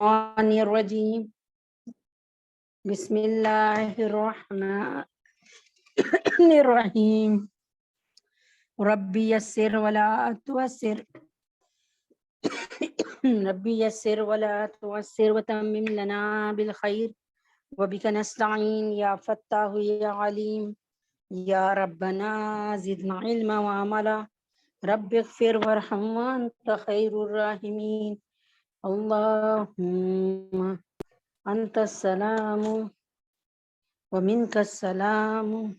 الشيطان الرجيم بسم الله الرحمن الرحيم ربي يسر ولا تعسر ربي يسر ولا تعسر وتمم لنا بالخير وبك نستعين يا فتاح يا عليم يا ربنا زدنا علما وعملا رب اغفر وارحم وانت خير الراحمين اللهم انت السلام ومنك السلام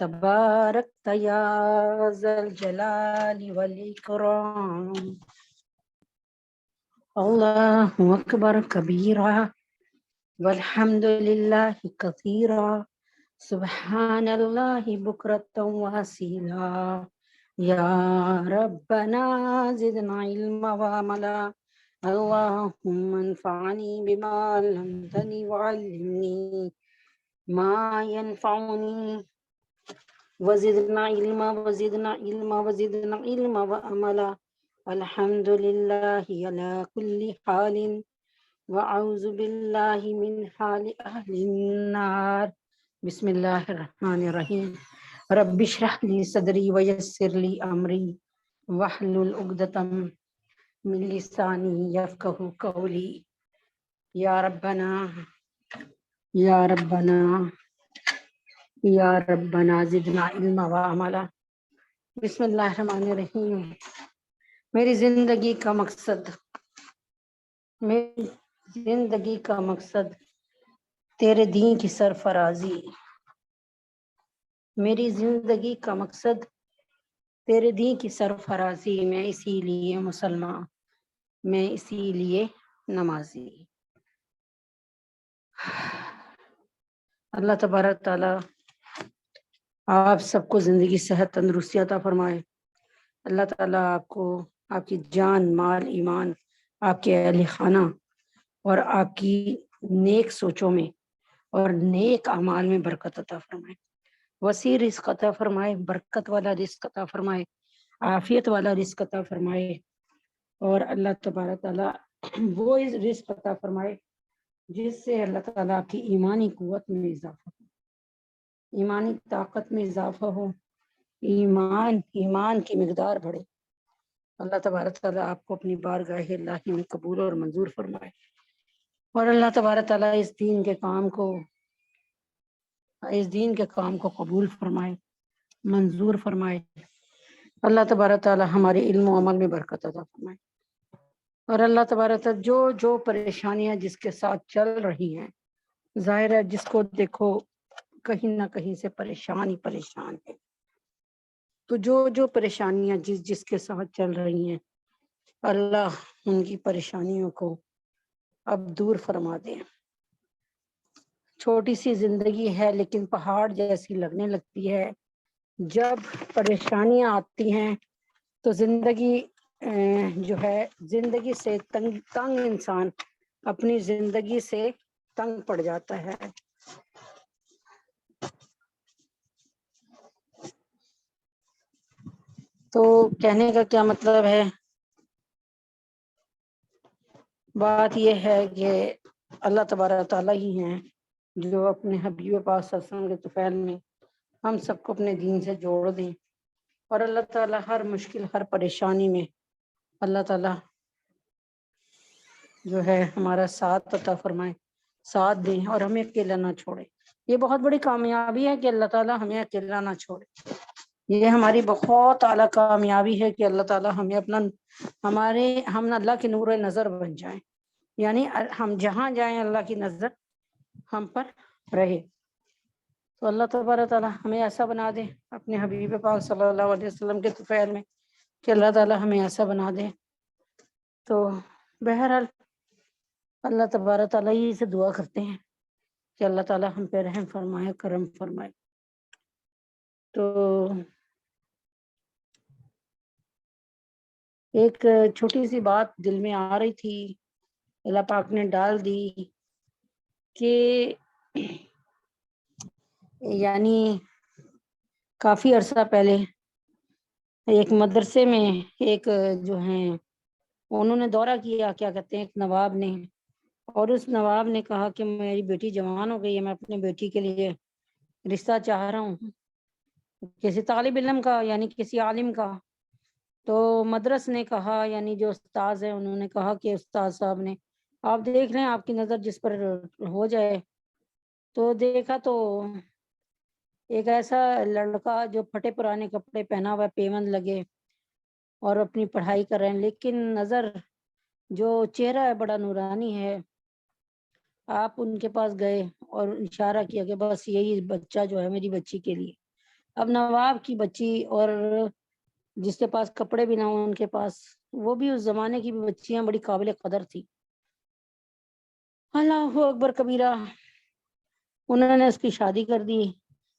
تباركت يا ذا الجلال والإكرام الله أكبر كبيرا والحمد لله كثيرا سبحان الله بكرة وأصيلا يا ربنا زدنا علما وعملا اللهم انفعني بما علمتني وعلمني ما ينفعني وزدنا علما وزدنا علما وزدنا علما وعملا الحمد لله على كل حال وأعوذ بالله من حال أهل النار بسم الله الرحمن الرحيم رب اشرح لي صدري ويسر لي أمري واحلل عقدة من لساني يفقهوا قولي يا ربنا يا ربنا یا ربنا زدنا علما وعملا بسم اللہ الرحمن الرحیم میری زندگی کا مقصد تیرے دین کی سرفرازی میری زندگی کا مقصد تیرے دین کی سرفرازی میں اسی لیے مسلمان میں اسی لیے نمازی اللہ تبارک تعالی آپ سب کو زندگی صحت تندرستی عطا فرمائے اللہ تعالیٰ آپ کو آپ کی جان مال ایمان آپ کے اہل خانہ اور آپ کی نیک سوچوں میں اور نیک اعمال میں برکت عطا فرمائے وسیع رزق عطا فرمائے برکت والا رزق عطا فرمائے عافیت والا رزق عطا فرمائے اور اللہ تبارک تعالیٰ وہ رزق عطا فرمائے جس سے اللہ تعالیٰ آپ کی ایمانی قوت میں اضافہ ہو ایمانی طاقت میں اضافہ ہو ایمان کی مقدار بڑھے اللہ تبارک تعالیٰ آپ کو اپنی بارگاہ الہی میں قبول اور منظور فرمائے اور اللہ تبارک تعالیٰ اس دین کے کام کو قبول فرمائے منظور فرمائے اللہ تبارک تعالیٰ ہمارے علم و عمل میں برکت عطا فرمائے اور اللہ تبارک تعالیٰ جو پریشانیاں جس کے ساتھ چل رہی ہیں ظاہر ہے جس کو دیکھو کہیں نہ کہیں سے پریشان ہے تو جو پریشانیاں جس کے ساتھ چل رہی ہیں اللہ ان کی پریشانیوں کو اب دور فرما دے چھوٹی سی زندگی ہے لیکن پہاڑ جیسی لگنے لگتی ہے جب پریشانیاں آتی ہیں تو زندگی زندگی سے تنگ انسان اپنی زندگی سے تنگ پڑ جاتا ہے تو کہنے کا کیا مطلب ہے بات یہ ہے کہ اللہ تبارک تعالیٰ ہی ہیں جو اپنے حبیب پاک صلی اللہ علیہ وسلم کے طفیل میں ہم سب کو اپنے دین سے جوڑ دیں اور اللہ تعالیٰ ہر مشکل ہر پریشانی میں اللہ تعالیٰ جو ہے ہمارا ساتھ عطا فرمائے ساتھ دیں اور ہمیں اکیلا نہ چھوڑے یہ بہت بڑی کامیابی ہے کہ اللہ تعالیٰ ہمیں اکیلا نہ چھوڑے یہ ہماری بہت اعلیٰ کامیابی ہے کہ اللہ تعالیٰ ہمیں ہم اللہ کی نور نظر بن جائیں یعنی ہم جہاں جائیں اللہ کی نظر ہم پر رہے تو اللہ تبارک تعالیٰ ہمیں ایسا بنا دے اپنے حبیب پاک صلی اللہ علیہ وسلم کے طفیل میں کہ اللہ تعالیٰ ہمیں ایسا بنا دے تو بہرحال اللہ تبارک تعالیٰ ہی سے دعا کرتے ہیں کہ اللہ تعالیٰ ہم پہ رحم فرمائے کرم فرمائے تو ایک چھوٹی سی بات دل میں آ رہی تھی اللہ پاک نے ڈال دی کہ یعنی کافی عرصہ پہلے ایک مدرسے میں ایک جو ہیں انہوں نے دورہ کیا کیا کہتے ہیں ایک نواب نے اور اس نواب نے کہا کہ میری بیٹی جوان ہو گئی ہے، میں اپنی بیٹی کے لیے رشتہ چاہ رہا ہوں کسی طالب علم کا، یعنی کسی عالم کا۔ تو مدرس نے کہا، یعنی جو استاذ ہیں انہوں نے کہا کہ استاد صاحب نے آپ دیکھ لیں آپ کی نظر جس پر ہو جائے۔ تو دیکھا تو ایک ایسا لڑکا جو پھٹے پرانے کپڑے پہنا ہوا، پیوند لگے اور اپنی پڑھائی کر رہے ہیں، لیکن نظر جو چہرہ ہے بڑا نورانی ہے۔ آپ ان کے پاس گئے اور اشارہ کیا کہ بس یہی بچہ جو ہے میری بچی کے لیے۔ اب نواب کی بچی اور جس کے پاس کپڑے بھی نہ ہوں ان کے پاس، وہ بھی اس زمانے کی بچیاں بڑی قابل قدر تھی۔ اللہ اکبر کبیرہ، انہوں نے اس کی شادی کر دی۔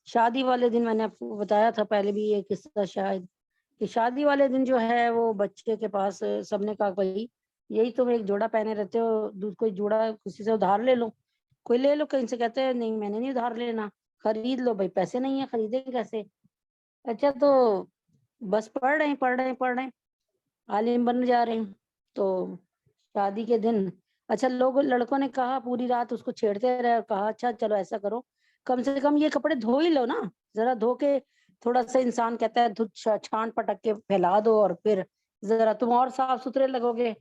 شادی والے دن میں نے آپ کو بتایا تھا پہلے بھی یہ قصہ شاید، کہ شادی والے دن جو ہے وہ بچے کے پاس سب نے کہا بھائی یہی تم ایک جوڑا پہنے رہتے ہو، کوئی جوڑا کسی سے ادھار لے لو، کوئی لے لو، کہیں سے کہتے ہیں نہیں میں نے نہیں ادھار لینا، خرید لو۔ بھائی پیسے نہیں ہیں خریدے کیسے؟ اچھا تو بس پڑھ رہے ہیں عالم بن جا رہے ہیں۔ تو شادی کے دن اچھا لڑکوں نے کہا پوری رات اس کو چھیڑتے رہے، کہا اچھا چلو ایسا کرو کم سے کم یہ کپڑے دھو ہی لو نا، ذرا دھو کے تھوڑا سا انسان کہتا ہے چھان پٹک کے پھیلا دو اور پھر ذرا تم اور صاف ستھرے لگو گے۔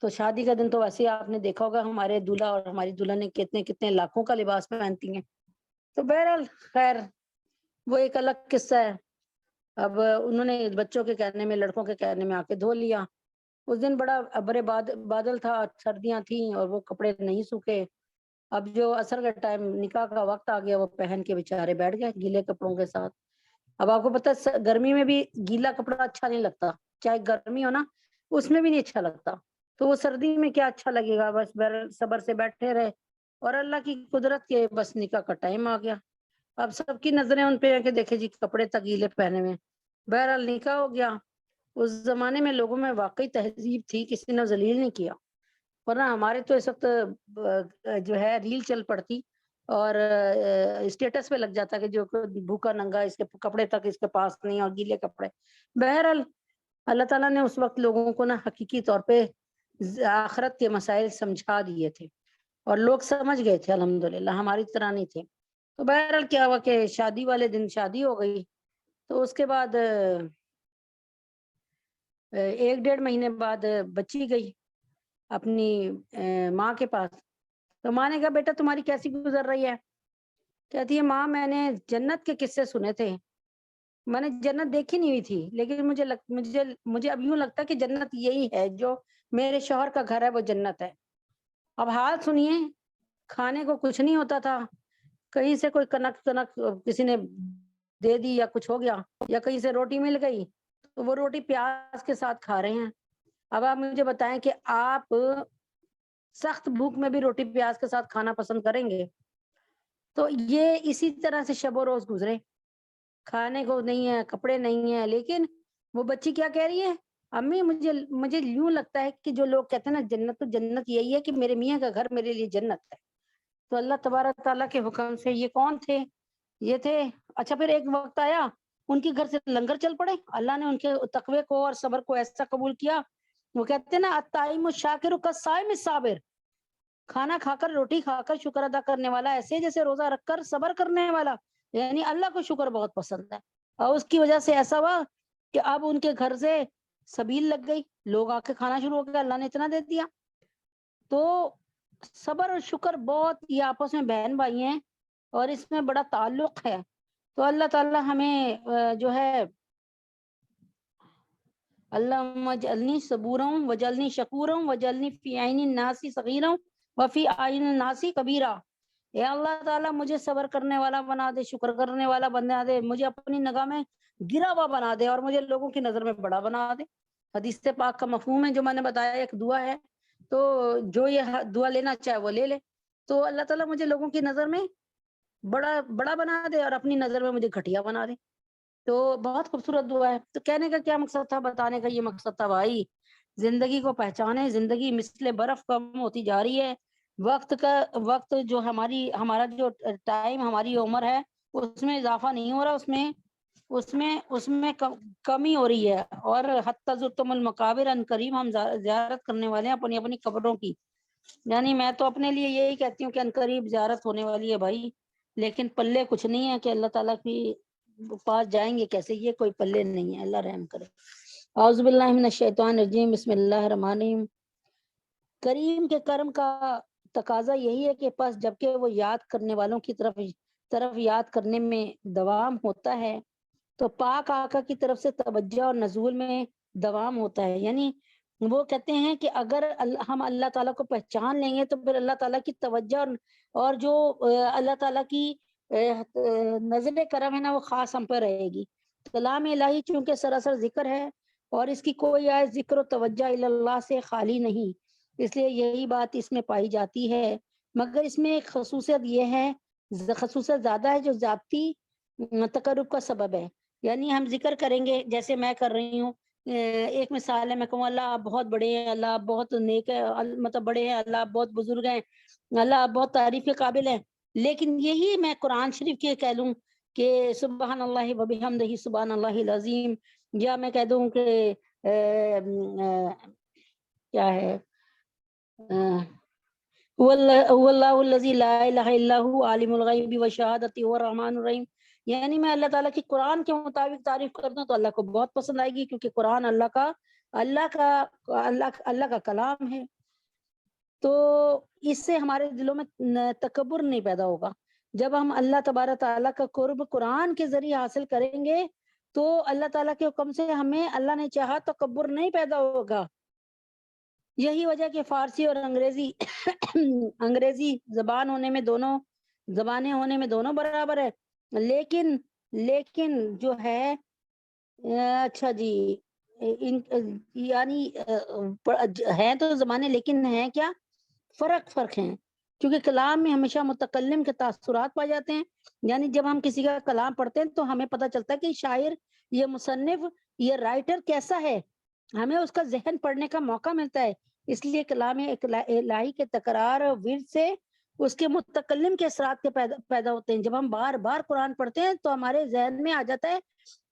تو شادی کا دن تو ویسے آپ نے دیکھا ہوگا ہمارے دلہا اور ہماری دلہن کتنے کتنے لاکھوں کا لباس پہنتی ہیں۔ تو بہرحال خیر وہ ایک الگ قصہ ہے۔ اب انہوں نے بچوں کے کہنے میں، لڑکوں کے کہنے میں آ کے دھو لیا۔ اس دن بڑا ابرے بادل تھا، سردیاں تھیں اور وہ کپڑے نہیں سوکھے۔ اب جو عصر کا ٹائم نکاح کا وقت آ گیا، وہ پہن کے بیچارے بیٹھ گئے گیلے کپڑوں کے ساتھ۔ اب آپ کو پتہ ہے گرمی میں بھی گیلا کپڑا اچھا نہیں لگتا، چاہے گرمی ہو نا اس میں بھی نہیں اچھا لگتا، تو وہ سردی میں کیا اچھا لگے گا۔ بس صبر سے بیٹھے رہے اور اللہ کی قدرت کے بس نکاح کا ٹائم آ گیا۔ اب سب کی نظریں ان پہ ہیں کہ دیکھیں جی کپڑے تک گیلے پہنے ہوئے۔ بہرحال نکاح ہو گیا۔ اس زمانے میں لوگوں میں واقعی تہذیب تھی، کسی نے ذلیل نہیں کیا، ورنہ ہمارے تو اس وقت جو ہے ریل چل پڑتی اور اسٹیٹس پہ لگ جاتا کہ جو بھوکا ننگا اس کے کپڑے تک اس کے پاس نہیں اور گیلے کپڑے۔ بہرحال اللہ تعالیٰ نے اس وقت لوگوں کو نا حقیقی طور پہ آخرت کے مسائل سمجھا دیے تھے اور لوگ سمجھ گئے تھے، الحمدللہ ہماری طرح نہیں تھے۔ تو بہرحال کیا ہوا کہ شادی والے دن شادی ہو گئی، تو اس کے بعد 1-1.5 مہینے بعد بچی گئی اپنی ماں کے پاس۔ تو ماں نے کہا بیٹا تمہاری کیسی گزر رہی ہے؟ کہتی ہے ماں میں نے جنت کے قصے سنے تھے، میں نے جنت دیکھی نہیں ہوئی تھی، لیکن مجھے اب یوں لگتا ہے کہ جنت یہی ہے، جو میرے شوہر کا گھر ہے وہ جنت ہے۔ اب حال سنیے، کھانے کو کچھ نہیں ہوتا تھا، کہیں سے کوئی کنک کسی نے دے دی یا کچھ ہو گیا، یا کہیں سے روٹی مل گئی تو وہ روٹی پیاز کے ساتھ کھا رہے ہیں۔ اب آپ مجھے بتائیں کہ آپ سخت بھوک میں بھی روٹی پیاز کے ساتھ کھانا پسند کریں گے؟ تو یہ اسی طرح سے شب و روز گزرے، کھانے کو نہیں ہے، کپڑے نہیں ہیں، لیکن وہ بچی کیا کہہ رہی ہے، امی مجھے یوں لگتا ہے کہ جو لوگ کہتے ہیں نا جنت، تو جنت یہی ہے کہ میرے میاں کا گھر میرے لیے جنت ہے۔ تو اللہ تبارک تعالیٰ کے حکم سے یہ کون تھے؟ یہ تھے اچھا پھر ایک وقت آیا ان کے گھر سے لنگر چل پڑے، اللہ نے ان کے تقوی کو اور صبر کو ایسا قبول کیا، وہ کہتے ہیں نا الطعیم الشاکر کالصائم الصابر، کھانا کھا کر، روٹی کھا کر شکر ادا کرنے والا ایسے جیسے روزہ رکھ کر صبر کرنے والا، یعنی اللہ کو شکر بہت پسند ہے۔ اور اس کی وجہ سے ایسا ہوا کہ اب ان کے گھر سے سبیل لگ گئی، لوگ آ کے کھانا شروع ہو گیا، اللہ نے اتنا دے دیا۔ تو صبر اور شکر بہت یہ آپس میں بہن بھائی ہیں اور اس میں بڑا تعلق ہے۔ تو اللہ تعالی ہمیں جو ہے اللہم اجعلنی صبورا وجعلنی شکورا وجعلنی فی عین الناس صغیرا وفی اعین الناس کبیرا۔ اے اللہ تعالیٰ مجھے صبر کرنے والا بنا دے، شکر کرنے والا بنا دے، مجھے اپنی نگاہ میں گرا ہوا بنا دے اور مجھے لوگوں کی نظر میں بڑا بنا دے۔ حدیث پاک کا مفہوم ہے جو میں نے بتایا، ایک دعا ہے، تو جو یہ دعا لینا چاہے وہ لے لے۔ تو اللہ تعالیٰ مجھے لوگوں کی نظر میں بڑا بنا دے اور اپنی نظر میں مجھے گھٹیا بنا دے۔ تو بہت خوبصورت دعا ہے۔ تو کہنے کا کیا مقصد تھا، بتانے کا یہ مقصد تھا بھائی زندگی کو پہچانے، زندگی مثل برف کم ہوتی جا رہی ہے، وقت جو ہمارا جو ٹائم، ہماری عمر ہے اس میں اضافہ نہیں ہو رہا، اس میں کمی ہو رہی ہے۔ اور حتی زرتم المقابر، ان قریب ہم زیارت کرنے والے ہیں اپنی اپنی قبروں کی۔ یعنی میں تو اپنے لیے یہی کہتی ہوں کہ انقریب زیارت ہونے والی ہے بھائی، لیکن پلے کچھ نہیں ہے کہ اللہ تعالیٰ کی پاس جائیں گے کیسے، یہ کوئی پلے نہیں ہے، اللہ رحم کرے۔ اعوذ باللہ من الشیطان الرجیم، بسم اللہ الرحمن الرحیم۔ کریم کے کرم کا تقاضا یہی ہے کہ پس جبکہ وہ یاد کرنے والوں کی طرف یاد کرنے میں دوام ہوتا ہے، تو پاک آقا کی طرف سے توجہ اور نزول میں دوام ہوتا ہے۔ یعنی وہ کہتے ہیں کہ اگر ہم اللہ تعالیٰ کو پہچان لیں گے تو پھر اللہ تعالیٰ کی توجہ اور جو اللہ تعالیٰ کی نظر کرم ہے نا، وہ خاص ہم پہ رہے گی۔ کلام الہی چونکہ سراسر ذکر ہے اور اس کی کوئی آیت ذکر و توجہ اللہ سے خالی نہیں، اس لیے یہی بات اس میں پائی جاتی ہے، مگر اس میں ایک خصوصیت یہ ہے، خصوصیت زیادہ ہے جو ذاتی تقرب کا سبب ہے۔ یعنی ہم ذکر کریں گے، جیسے میں کر رہی ہوں، ایک مثال ہے، میں کہوں اللہ آپ بہت بڑے ہیں، اللہ آپ بہت نیک ہے، مطلب بڑے ہیں، اللہ آپ بہت بزرگ ہیں، اللہ آپ بہت تعریف کے قابل ہیں، لیکن یہی میں قرآن شریف کے کہہ لوں کہ سبحان اللہ و بحمدہ سبحان اللہ العظیم، یا میں کہہ دوں کہ کیا ہے، هو اللہ الذی لا الہ الا هو عالم الغیب والشہادۃ هو الرحمن الرحیم۔ یعنی میں اللہ تعالیٰ کی قرآن کے مطابق تعریف کرتا ہوں تو اللہ کو بہت پسند آئے گی، کیونکہ قرآن اللہ کا کلام ہے۔ تو اس سے ہمارے دلوں میں تکبر نہیں پیدا ہوگا۔ جب ہم اللہ تبارک تعالیٰ کا قرب قرآن کے ذریعے حاصل کریں گے تو اللہ تعالیٰ کے حکم سے ہمیں اللہ نے چاہا تکبر نہیں پیدا ہوگا۔ یہی وجہ کہ فارسی اور انگریزی زبانیں ہونے میں دونوں برابر ہے، لیکن جو ہے اچھا جی، یعنی ہیں تو زبانیں، لیکن ہیں کیا، فرق ہیں، کیونکہ کلام میں ہمیشہ متکلم کے تاثرات پائے جاتے ہیں۔ یعنی جب ہم کسی کا کلام پڑھتے ہیں تو ہمیں پتہ چلتا ہے کہ شاعر، یہ مصنف، یہ رائٹر کیسا ہے، ہمیں اس کا ذہن پڑھنے کا موقع ملتا ہے۔ اس لیے کلام الہی کے تکرار اور ورد سے اس کے متکلم کے اثرات کے پیدا ہوتے ہیں۔ جب ہم بار بار قرآن پڑھتے ہیں تو ہمارے ذہن میں آ جاتا ہے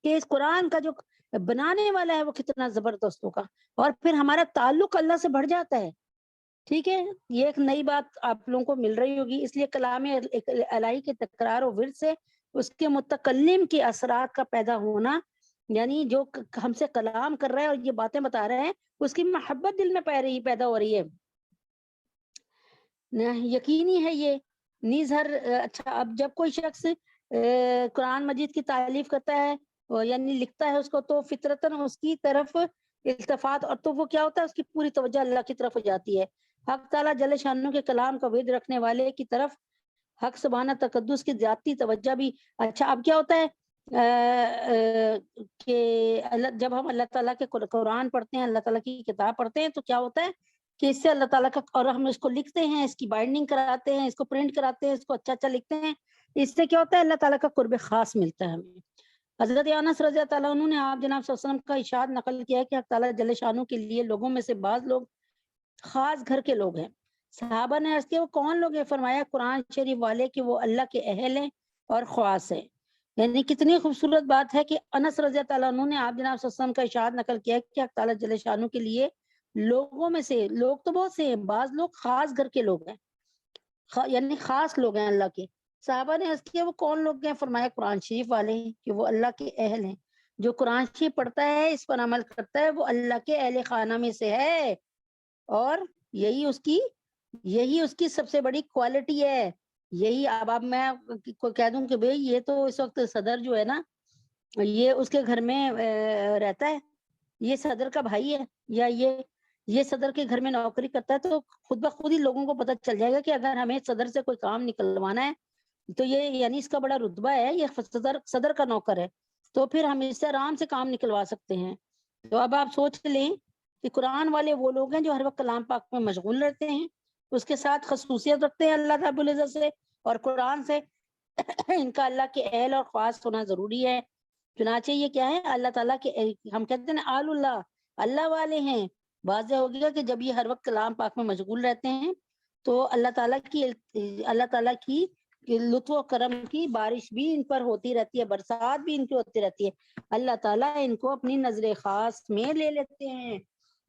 کہ اس قرآن کا جو بنانے والا ہے وہ کتنا زبردست ہوگا، اور پھر ہمارا تعلق اللہ سے بڑھ جاتا ہے۔ ٹھیک ہے، یہ ایک نئی بات آپ لوگوں کو مل رہی ہوگی۔ اس لیے کلام الہی کے تکرار و ورد سے اس کے متکلم کے اثرات کا پیدا ہونا، یعنی جو ہم سے کلام کر رہا ہے اور یہ باتیں بتا رہے ہیں، اس کی محبت دل میں پیدا ہو رہی ہے، یقینی ہے یہ نیز ہر اچھا۔ اب جب کوئی شخص قرآن مجید کی تعریف کرتا ہے یعنی لکھتا ہے اس کو، تو فطرتاً اس کی طرف التفات، اور تو وہ کیا ہوتا ہے، اس کی پوری توجہ اللہ کی طرف ہو جاتی ہے۔ حق تعالیٰ جل شانہ کے کلام کا ورد رکھنے والے کی طرف حق سبحانہ تقدس کی ذاتی توجہ بھی اچھا۔ اب کیا ہوتا ہے کہ جب ہم اللہ تعالیٰ کے قرآن پڑھتے ہیں، اللہ تعالیٰ کی کتاب پڑھتے ہیں، تو کیا ہوتا ہے کہ اس سے اللہ تعالیٰ کا، اور ہم اس کو لکھتے ہیں، اس کی بائنڈنگ کراتے ہیں، اس کو پرنٹ کراتے ہیں، اس کو اچھا لکھتے ہیں، اس سے کیا ہوتا ہے، اللہ تعالیٰ کا قرب خاص ملتا ہے ہمیں۔ حضرت انس رضی اللہ عنہ نے آپ جناب صلی اللہ علیہ وسلم کا ارشاد نقل کیا ہے کہ حق تعالیٰ جل شانہ کے لیے لوگوں میں سے بعض لوگ خاص گھر کے لوگ ہیں۔ صحابہ نے عرض کیا وہ کون لوگ ہیں؟ فرمایا قرآن شریف والے کہ وہ اللہ کے اہل ہیں اور خواص ہیں۔ یعنی کتنی خوبصورت بات ہے کہ انس رضی اللہ عنہ نے آپ جناب صلی اللہ علیہ وسلم کا ارشاد نقل کیا ہے کہ حق تعالیٰ جل شانہ کے لیے لوگوں میں سے، لوگ تو بہت سے ہیں، بعض لوگ خاص گھر کے لوگ ہیں، یعنی خاص لوگ ہیں اللہ کے۔ صحابہ نے عرض کیا وہ کون لوگ ہیں؟ فرمایا قرآن شریف والے ہیں کہ وہ اللہ کے اہل ہیں، جو قرآن شریف پڑھتا ہے، اس پر عمل کرتا ہے، وہ اللہ کے اہل خانہ میں سے ہے، اور یہی اس کی سب سے بڑی کوالٹی ہے۔ یہی اب میں کہہ دوں کہ بھئی یہ تو اس وقت صدر جو ہے نا، یہ اس کے گھر میں رہتا ہے، یہ صدر کا بھائی ہے، یا یہ صدر کے گھر میں نوکری کرتا ہے، تو خود بخود ہی لوگوں کو پتہ چل جائے گا کہ اگر ہمیں صدر سے کوئی کام نکلوانا ہے تو یہ یعنی اس کا بڑا رتبہ ہے، یہ صدر کا نوکر ہے، تو پھر ہم اس سے آرام سے کام نکلوا سکتے ہیں۔ تو اب آپ سوچ لیں کہ قرآن والے وہ لوگ ہیں جو ہر وقت کلام پاک میں مشغول رہتے ہیں، اس کے ساتھ خصوصیت رکھتے ہیں اللہ رب العزت سے اور قرآن سے، ان کا اللہ کے اہل اور خاص ہونا ضروری ہے۔ چنانچہ یہ کیا ہے، اللہ تعالیٰ کے، ہم کہتے ہیں آل اللہ، اللہ والے ہیں۔ واضح ہو گیا کہ جب یہ ہر وقت کلام پاک میں مشغول رہتے ہیں تو اللہ تعالیٰ کی لطف و کرم کی بارش بھی ان پر ہوتی رہتی ہے، برسات بھی ان کی ہوتی رہتی ہے۔ اللہ تعالیٰ ان کو اپنی نظر خاص میں لے لیتے ہیں،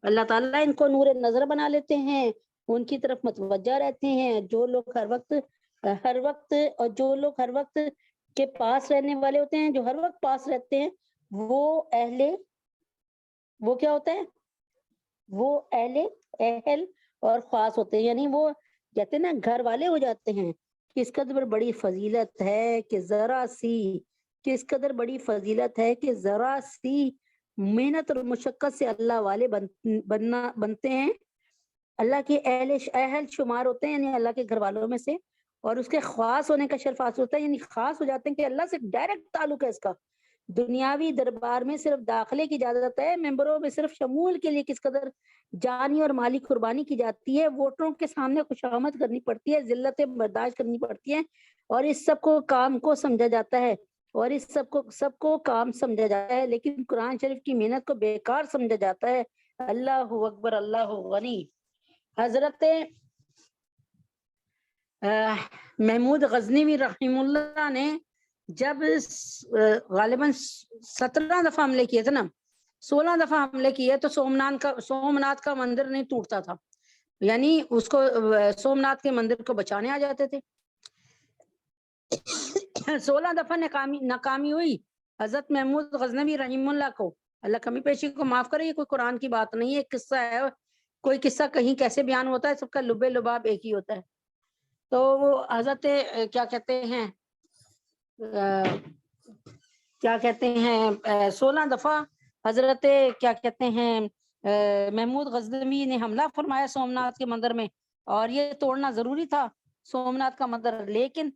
اللہ تعالیٰ ان کو نور نظر بنا لیتے ہیں، ان کی طرف متوجہ رہتے ہیں. جو لوگ ہر وقت اور جو لوگ ہر وقت کے پاس رہنے والے ہوتے ہیں، جو ہر وقت پاس رہتے ہیں، وہ کیا ہوتا ہے؟ وہ اہل اور خاص ہوتے ہیں. یعنی وہ کہتے ہیں نا گھر والے ہو جاتے ہیں. کس قدر بڑی فضیلت ہے کہ فضیلت ہے کہ ذرا سی محنت اور مشقت سے اللہ والے بنتے ہیں، اللہ کے اہل شمار ہوتے ہیں، یعنی اللہ کے گھر والوں میں سے. اور اس کے خاص ہونے کا شرف حاصل ہوتا ہے، یعنی خاص ہو جاتے ہیں کہ اللہ سے ڈائریکٹ تعلق ہے اس کا. دنیاوی دربار میں صرف داخلے کی اجازت ہے، ممبروں میں صرف شمول کے لیے کس قدر جانی اور مالی قربانی کی جاتی ہے، ووٹروں کے سامنے خوشامد کرنی پڑتی ہے، ذلتیں برداشت کرنی پڑتی ہیں، اور اس سب کو کام کو سمجھا جاتا ہے، لیکن قرآن شریف کی محنت کو بیکار سمجھا جاتا ہے. اللہ اکبر، اللہ غنی. حضرت محمود غزنوی رحم اللہ نے جب غالباً 17 دفعہ حملے کیے تھے نا، 16 دفعہ حملے کیے، تو سومناتھ کا مندر نہیں ٹوٹتا تھا. یعنی اس کو سومناتھ کے مندر کو بچانے آ جاتے تھے. 16 دفعہ ناکامی ہوئی. حضرت محمود غزنوی رحم اللہ کو اللہ کمی پیشی کو معاف کرے. یہ کوئی قرآن کی بات نہیں ہے، ایک قصہ ہے. کوئی قصہ کہیں کیسے بیان ہوتا ہے، سب کا لب لباب ایک ہی ہوتا ہے. تو وہ حضرت کیا کہتے ہیں 16 دفعہ حضرت محمود غزنوی نے حملہ فرمایا سومناتھ کے مندر میں، اور یہ توڑنا ضروری تھا سومناتھ کا مندر. لیکن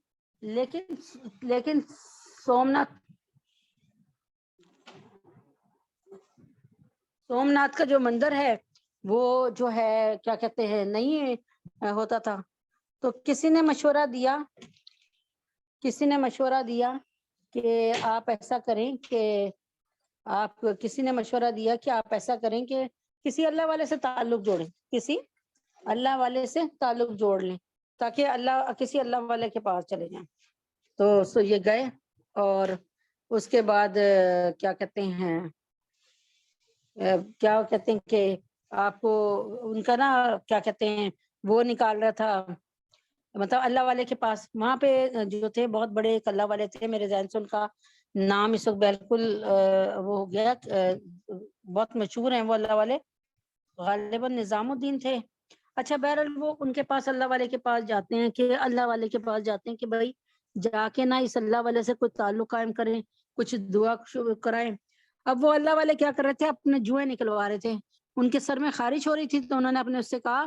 سومناتھ کا جو مندر ہے وہ جو ہے کیا کہتے ہیں نہیں ہوتا تھا. تو کسی نے مشورہ دیا کہ آپ ایسا کریں کہ کسی اللہ والے سے تعلق جوڑ لیں تاکہ کسی اللہ والے کے پاس چلے جائیں. تو یہ گئے، اور اس کے بعد کیا کہتے ہیں کہ آپ کو ان کا نا کیا کہتے ہیں وہ نکال رہا تھا، مطلب اللہ والے کے پاس. وہاں پہ جو تھے بہت بڑے ایک اللہ والے تھے، میرے ذہن سے ان کا نام اس وقت بالکل وہ ہو گیا، بہت مشہور ہیں وہ اللہ والے، غالباً نظام الدین تھے. اچھا بہرحال وہ ان کے پاس اللہ والے کے پاس جاتے ہیں کہ بھائی جا کے نا اس اللہ والے سے کوئی تعلق قائم کریں، کچھ دعا کرائیں. اب وہ اللہ والے کیا کر رہے تھے، اپنے جوئیں نکلوا رہے تھے. ان کے سر میں خارش ہو رہی تھی، تو انہوں نے اپنے اس سے کہا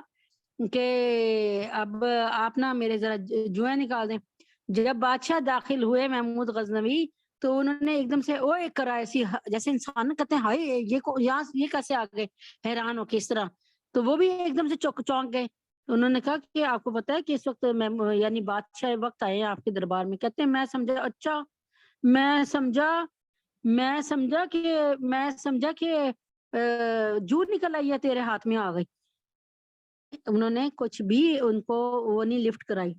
کہ اب آپ نا میرے ذرا جوئیں نکال دیں. جب بادشاہ داخل ہوئے محمود غزنوی، تو انہوں نے ایک دم سے اوے کرا، ایسی جیسے انسان کہتے ہیں ہائے یہ کیسے آ گئے، حیران ہو کس طرح. تو وہ بھی ایک دم سے چونک گئے. انہوں نے کہا کہ آپ کو پتا ہے کہ اس وقت یعنی بادشاہ وقت آئے ہیں آپ کے دربار میں. کہتے ہیں میں سمجھا کہ جور نکل آئی ہے تیرے ہاتھ میں آ گئی. انہوں نے کچھ بھی ان کو وہ نہیں لفٹ کرائی.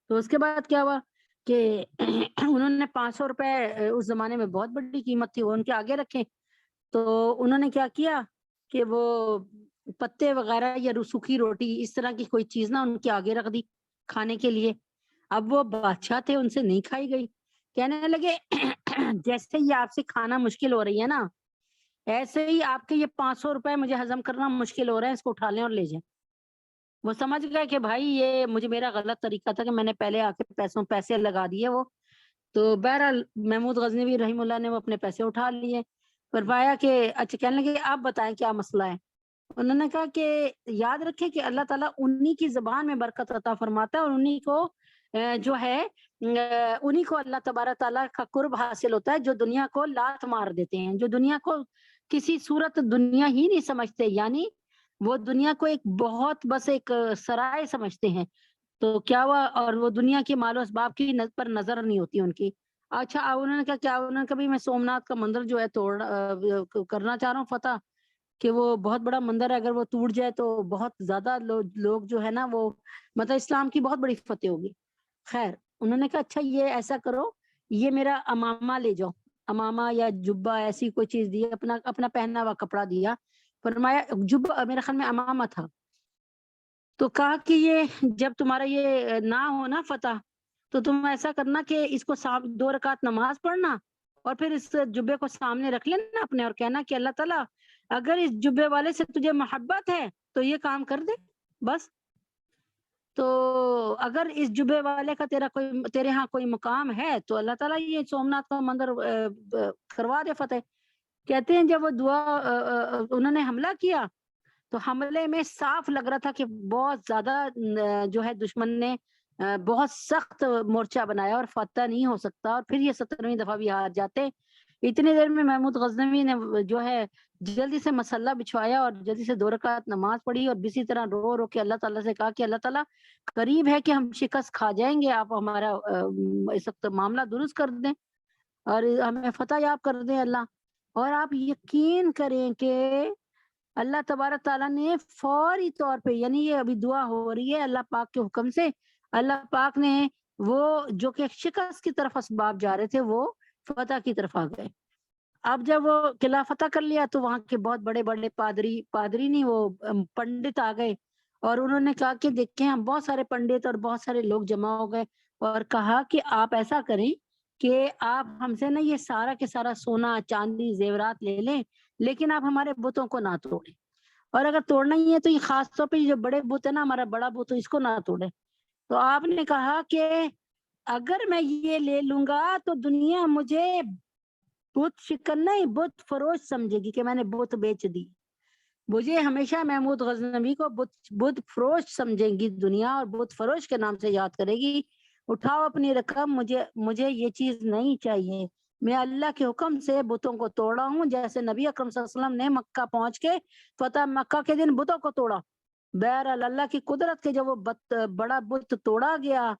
تو اس کے بعد کیا ہوا کہ انہوں نے 500 روپے اس زمانے میں بہت بڑی قیمت تھی، وہ ان کے آگے رکھے. تو انہوں نے کیا کیا کہ وہ پتے وغیرہ یا سوکھی روٹی اس طرح کی کوئی چیز نا ان کے آگے رکھ دی کھانے کے لیے. اب وہ بادشاہ تھے، ان سے نہیں کھائی گئی. کہنے لگے جیسے ہی آپ سے کھانا مشکل ہو رہی ہے نا، ایسے ہی آپ کے یہ 500 روپے مجھے ہضم کرنا مشکل ہو رہا ہے، اس کو اٹھا لیں اور لے جائیں. وہ سمجھ گئے کہ بھائی یہ میرا غلط طریقہ تھا کہ میں نے پہلے آ کے پیسے لگا دیے وہ. تو بہرحال محمود غزنوی رحم اللہ نے وہ اپنے پیسے اٹھا لیے. فرمایا کہ اچھا، کہنے لگے آپ بتائیں کیا مسئلہ ہے. انہوں نے کہا کہ یاد رکھیں کہ اللہ تعالیٰ انہی کی زبان میں برکت عطا فرماتا ہے، اور انہی کو جو ہے انہی کو اللہ تبارک تعالیٰ کا قرب حاصل ہوتا ہے، جو دنیا کو لات مار دیتے ہیں، جو دنیا کو کسی صورت دنیا ہی نہیں سمجھتے، یعنی وہ دنیا کو ایک بہت بس ایک سرائے سمجھتے ہیں. تو کیا ہوا، اور وہ دنیا کے مال و اسباب کی پر نظر نہیں ہوتی ان کی. اچھا انہوں نے کہا کیا، انہوں نے کبھی میں سومناتھ کا مندر جو ہے کرنا چاہ رہا ہوں فتح، کہ وہ بہت بڑا مندر ہے، اگر وہ ٹوٹ جائے تو بہت زیادہ لوگ جو ہے نا وہ مطلب اسلام کی بہت بڑی فتح ہوگی. خیر انہوں نے کہا اچھا یہ ایسا کرو، یہ میرا امامہ لے جاؤ، امامہ یا جبہ ایسی کوئی چیز دی، اپنا پہنا ہوا کپڑا دیا. فرمایا جبہ میرے خیال میں امامہ تھا. تو کہا کہ یہ جب تمہارا یہ نہ ہو نا فتح تو تم ایسا کرنا کہ اس کو 2 رکعت نماز پڑھنا اور پھر اس جبے کو سامنے رکھ لینا اپنے اور کہنا کہ اللہ تعالیٰ اگر اس جبے والے سے تجھے محبت ہے تو یہ کام کر دے بس. تو اگر اس جبے والے کا تیرے ہاں کوئی مقام ہے تو اللہ تعالیٰ یہ سومناتھ کا مندر کروا دے فتح. کہتے ہیں جب وہ دعا انہوں نے حملہ کیا تو حملے میں صاف لگ رہا تھا کہ بہت زیادہ جو ہے دشمن نے بہت سخت مورچہ بنایا اور فتح نہیں ہو سکتا, اور پھر یہ 17ویں دفعہ بھی ہار جاتے. اتنی دیر میں محمود غزنوی نے جو ہے جلدی سے مسلح بچھوایا اور جلدی سے 2 رکعت نماز پڑھی اور اسی طرح رو رو کے اللہ تعالیٰ سے کہا کہ اللہ تعالیٰ قریب ہے کہ ہم شکست کھا جائیں گے, آپ ہمارا اس وقت معاملہ درست کر دیں اور ہمیں فتح یاب کر دیں اللہ. اور آپ یقین کریں کہ اللہ تبارک تعالیٰ نے فوری طور پہ, یعنی یہ ابھی دعا ہو رہی ہے اللہ پاک کے حکم سے, اللہ پاک نے وہ جو کہ شکست کی طرف اسباب جا رہے تھے وہ فتح کی طرف آ گئے. اب جب وہ قلعہ فتح کر لیا تو وہاں کے بہت بڑے بڑے پادری نہیں وہ پنڈت آ گئے اور انہوں نے کہا کہ دیکھیں ہم بہت سارے پنڈت اور بہت سارے لوگ جمع ہو گئے اور کہا کہ آپ ایسا کریں کہ آپ ہم سے نا یہ سارا کے سارا سونا چاندی زیورات لے لیں لیکن آپ ہمارے بتوں کو نہ توڑیں, اور اگر توڑنا ہی ہے تو یہ خاص طور پہ جو بڑے بت ہے نا ہمارا بڑا بت اس کو نہ توڑے. تو آپ نے کہا کہ اگر میں یہ لے لوں گا تو دنیا مجھے بت شکن نہیں بت فروش سمجھے گی کہ میں نے بت بیچ دی. مجھے ہمیشہ محمود غزنوی کو بت فروش سمجھے گی دنیا اور بت فروش کے نام سے یاد کرے گی. اٹھاؤ اپنی رقم, مجھے یہ چیز نہیں چاہیے. میں اللہ کے حکم سے بتوں کو توڑا ہوں, جیسے نبی اکرم صلی اللہ علیہ وسلم نے مکہ پہنچ کے فتح مکہ کے دن بتوں کو توڑا. بہرحال اللہ کی قدرت کے جب وہ بڑا بت توڑا گیا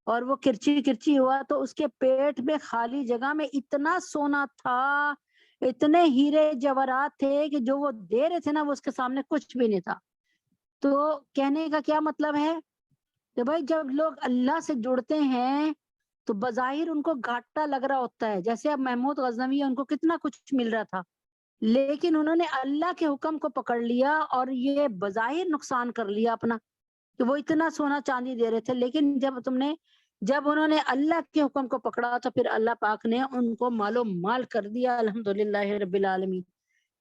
اور وہ کرچی ہوا تو اس کے پیٹ میں خالی جگہ میں اتنا سونا تھا, اتنے ہیرے جواہرات تھے کہ جو وہ دے رہے تھے نا وہ اس کے سامنے کچھ بھی نہیں تھا. تو کہنے کا کیا مطلب ہے کہ بھائی جب لوگ اللہ سے جڑتے ہیں تو بظاہر ان کو گھاٹا لگ رہا ہوتا ہے, جیسے اب محمود غزنوی ان کو کتنا کچھ مل رہا تھا لیکن انہوں نے اللہ کے حکم کو پکڑ لیا اور یہ بظاہر نقصان کر لیا اپنا کہ وہ اتنا سونا چاندی دے رہے تھے, لیکن جب انہوں نے اللہ کے حکم کو پکڑا تو پھر اللہ پاک نے ان کو مال و مال کر دیا, الحمدللہ رب العالمین.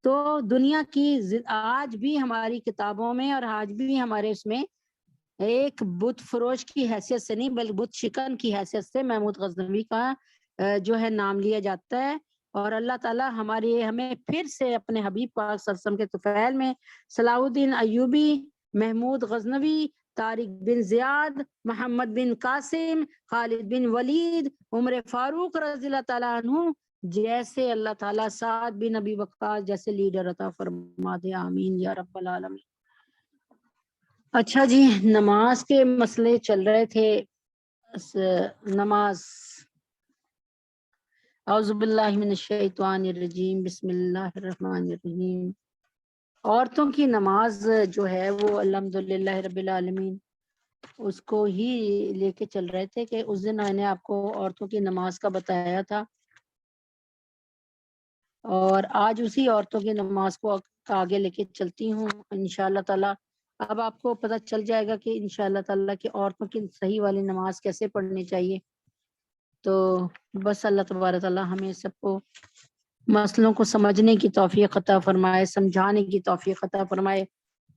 تو دنیا کی آج بھی ہماری کتابوں میں اور آج بھی ہمارے اس میں ایک بت فروش کی حیثیت سے نہیں بلکہ بت شکن کی حیثیت سے محمود غزنوی کا جو ہے نام لیا جاتا ہے. اور اللہ تعالیٰ ہمیں پھر سے اپنے حبیب پاک صلی اللہ علیہ وسلم کے طفیل میں صلاح الدین ایوبی, محمود غزنوی, طارق بن زیاد, محمد بن قاسم, خالد بن ولید, عمر فاروق رضی اللہ تعالیٰ عنہ جیسے اللہ تعالیٰ سعد بن ابی وقاص جیسے لیڈر عطا فرما دے, آمین یا رب العالمین. اچھا جی, نماز کے مسئلے چل رہے تھے. نماز اعوذ باللہ من الشیطان الرجیم بسم اللہ الرحمن الرحیم. عورتوں کی نماز جو ہے وہ الحمدللہ رب العالمین اس کو ہی لے کے چل رہے تھے کہ اس دن میں نے آپ کو عورتوں کی نماز کا بتایا تھا اور آج اسی عورتوں کی نماز کو آگے لے کے چلتی ہوں انشاءاللہ تعالی. اب آپ کو پتہ چل جائے گا کہ انشاءاللہ تعالی کہ عورتوں کی صحیح والی نماز کیسے پڑھنی چاہیے. تو بس اللہ تبارک تعالی ہمیں سب کو مسئلوں کو سمجھنے کی توفیق عطا فرمائے, سمجھانے کی توفیق عطا فرمائے.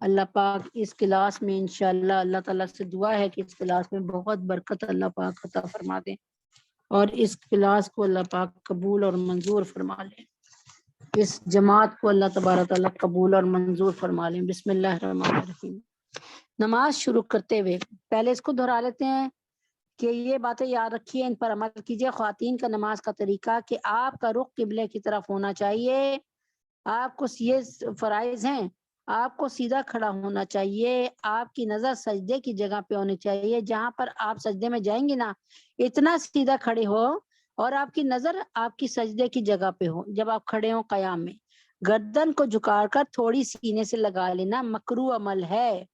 اللہ پاک اس کلاس میں انشاءاللہ اللہ تعالیٰ سے دعا ہے کہ اس کلاس میں بہت برکت اللہ پاک عطا فرما دیں اور اس کلاس کو اللہ پاک قبول اور منظور فرما لیں. اس جماعت کو اللہ تبارک تعالیٰ قبول اور منظور فرما لیں. بسم اللہ الرحمن الرحیم. نماز شروع کرتے ہوئے پہلے اس کو دہرا لیتے ہیں کہ یہ باتیں یاد رکھیے, ان پر عمل کیجیے. خواتین کا نماز کا طریقہ کہ آپ کا رخ قبلے کی طرف ہونا چاہیے. آپ کو یہ فرائض ہیں, آپ کو سیدھا کھڑا ہونا چاہیے. آپ کی نظر سجدے کی جگہ پہ ہونی چاہیے, جہاں پر آپ سجدے میں جائیں گے نا اتنا سیدھا کھڑے ہو اور آپ کی نظر آپ کی سجدے کی جگہ پہ ہو. جب آپ کھڑے ہوں قیام میں گردن کو جھکا کر تھوڑی سینے سے لگا لینا مکروہ عمل ہے,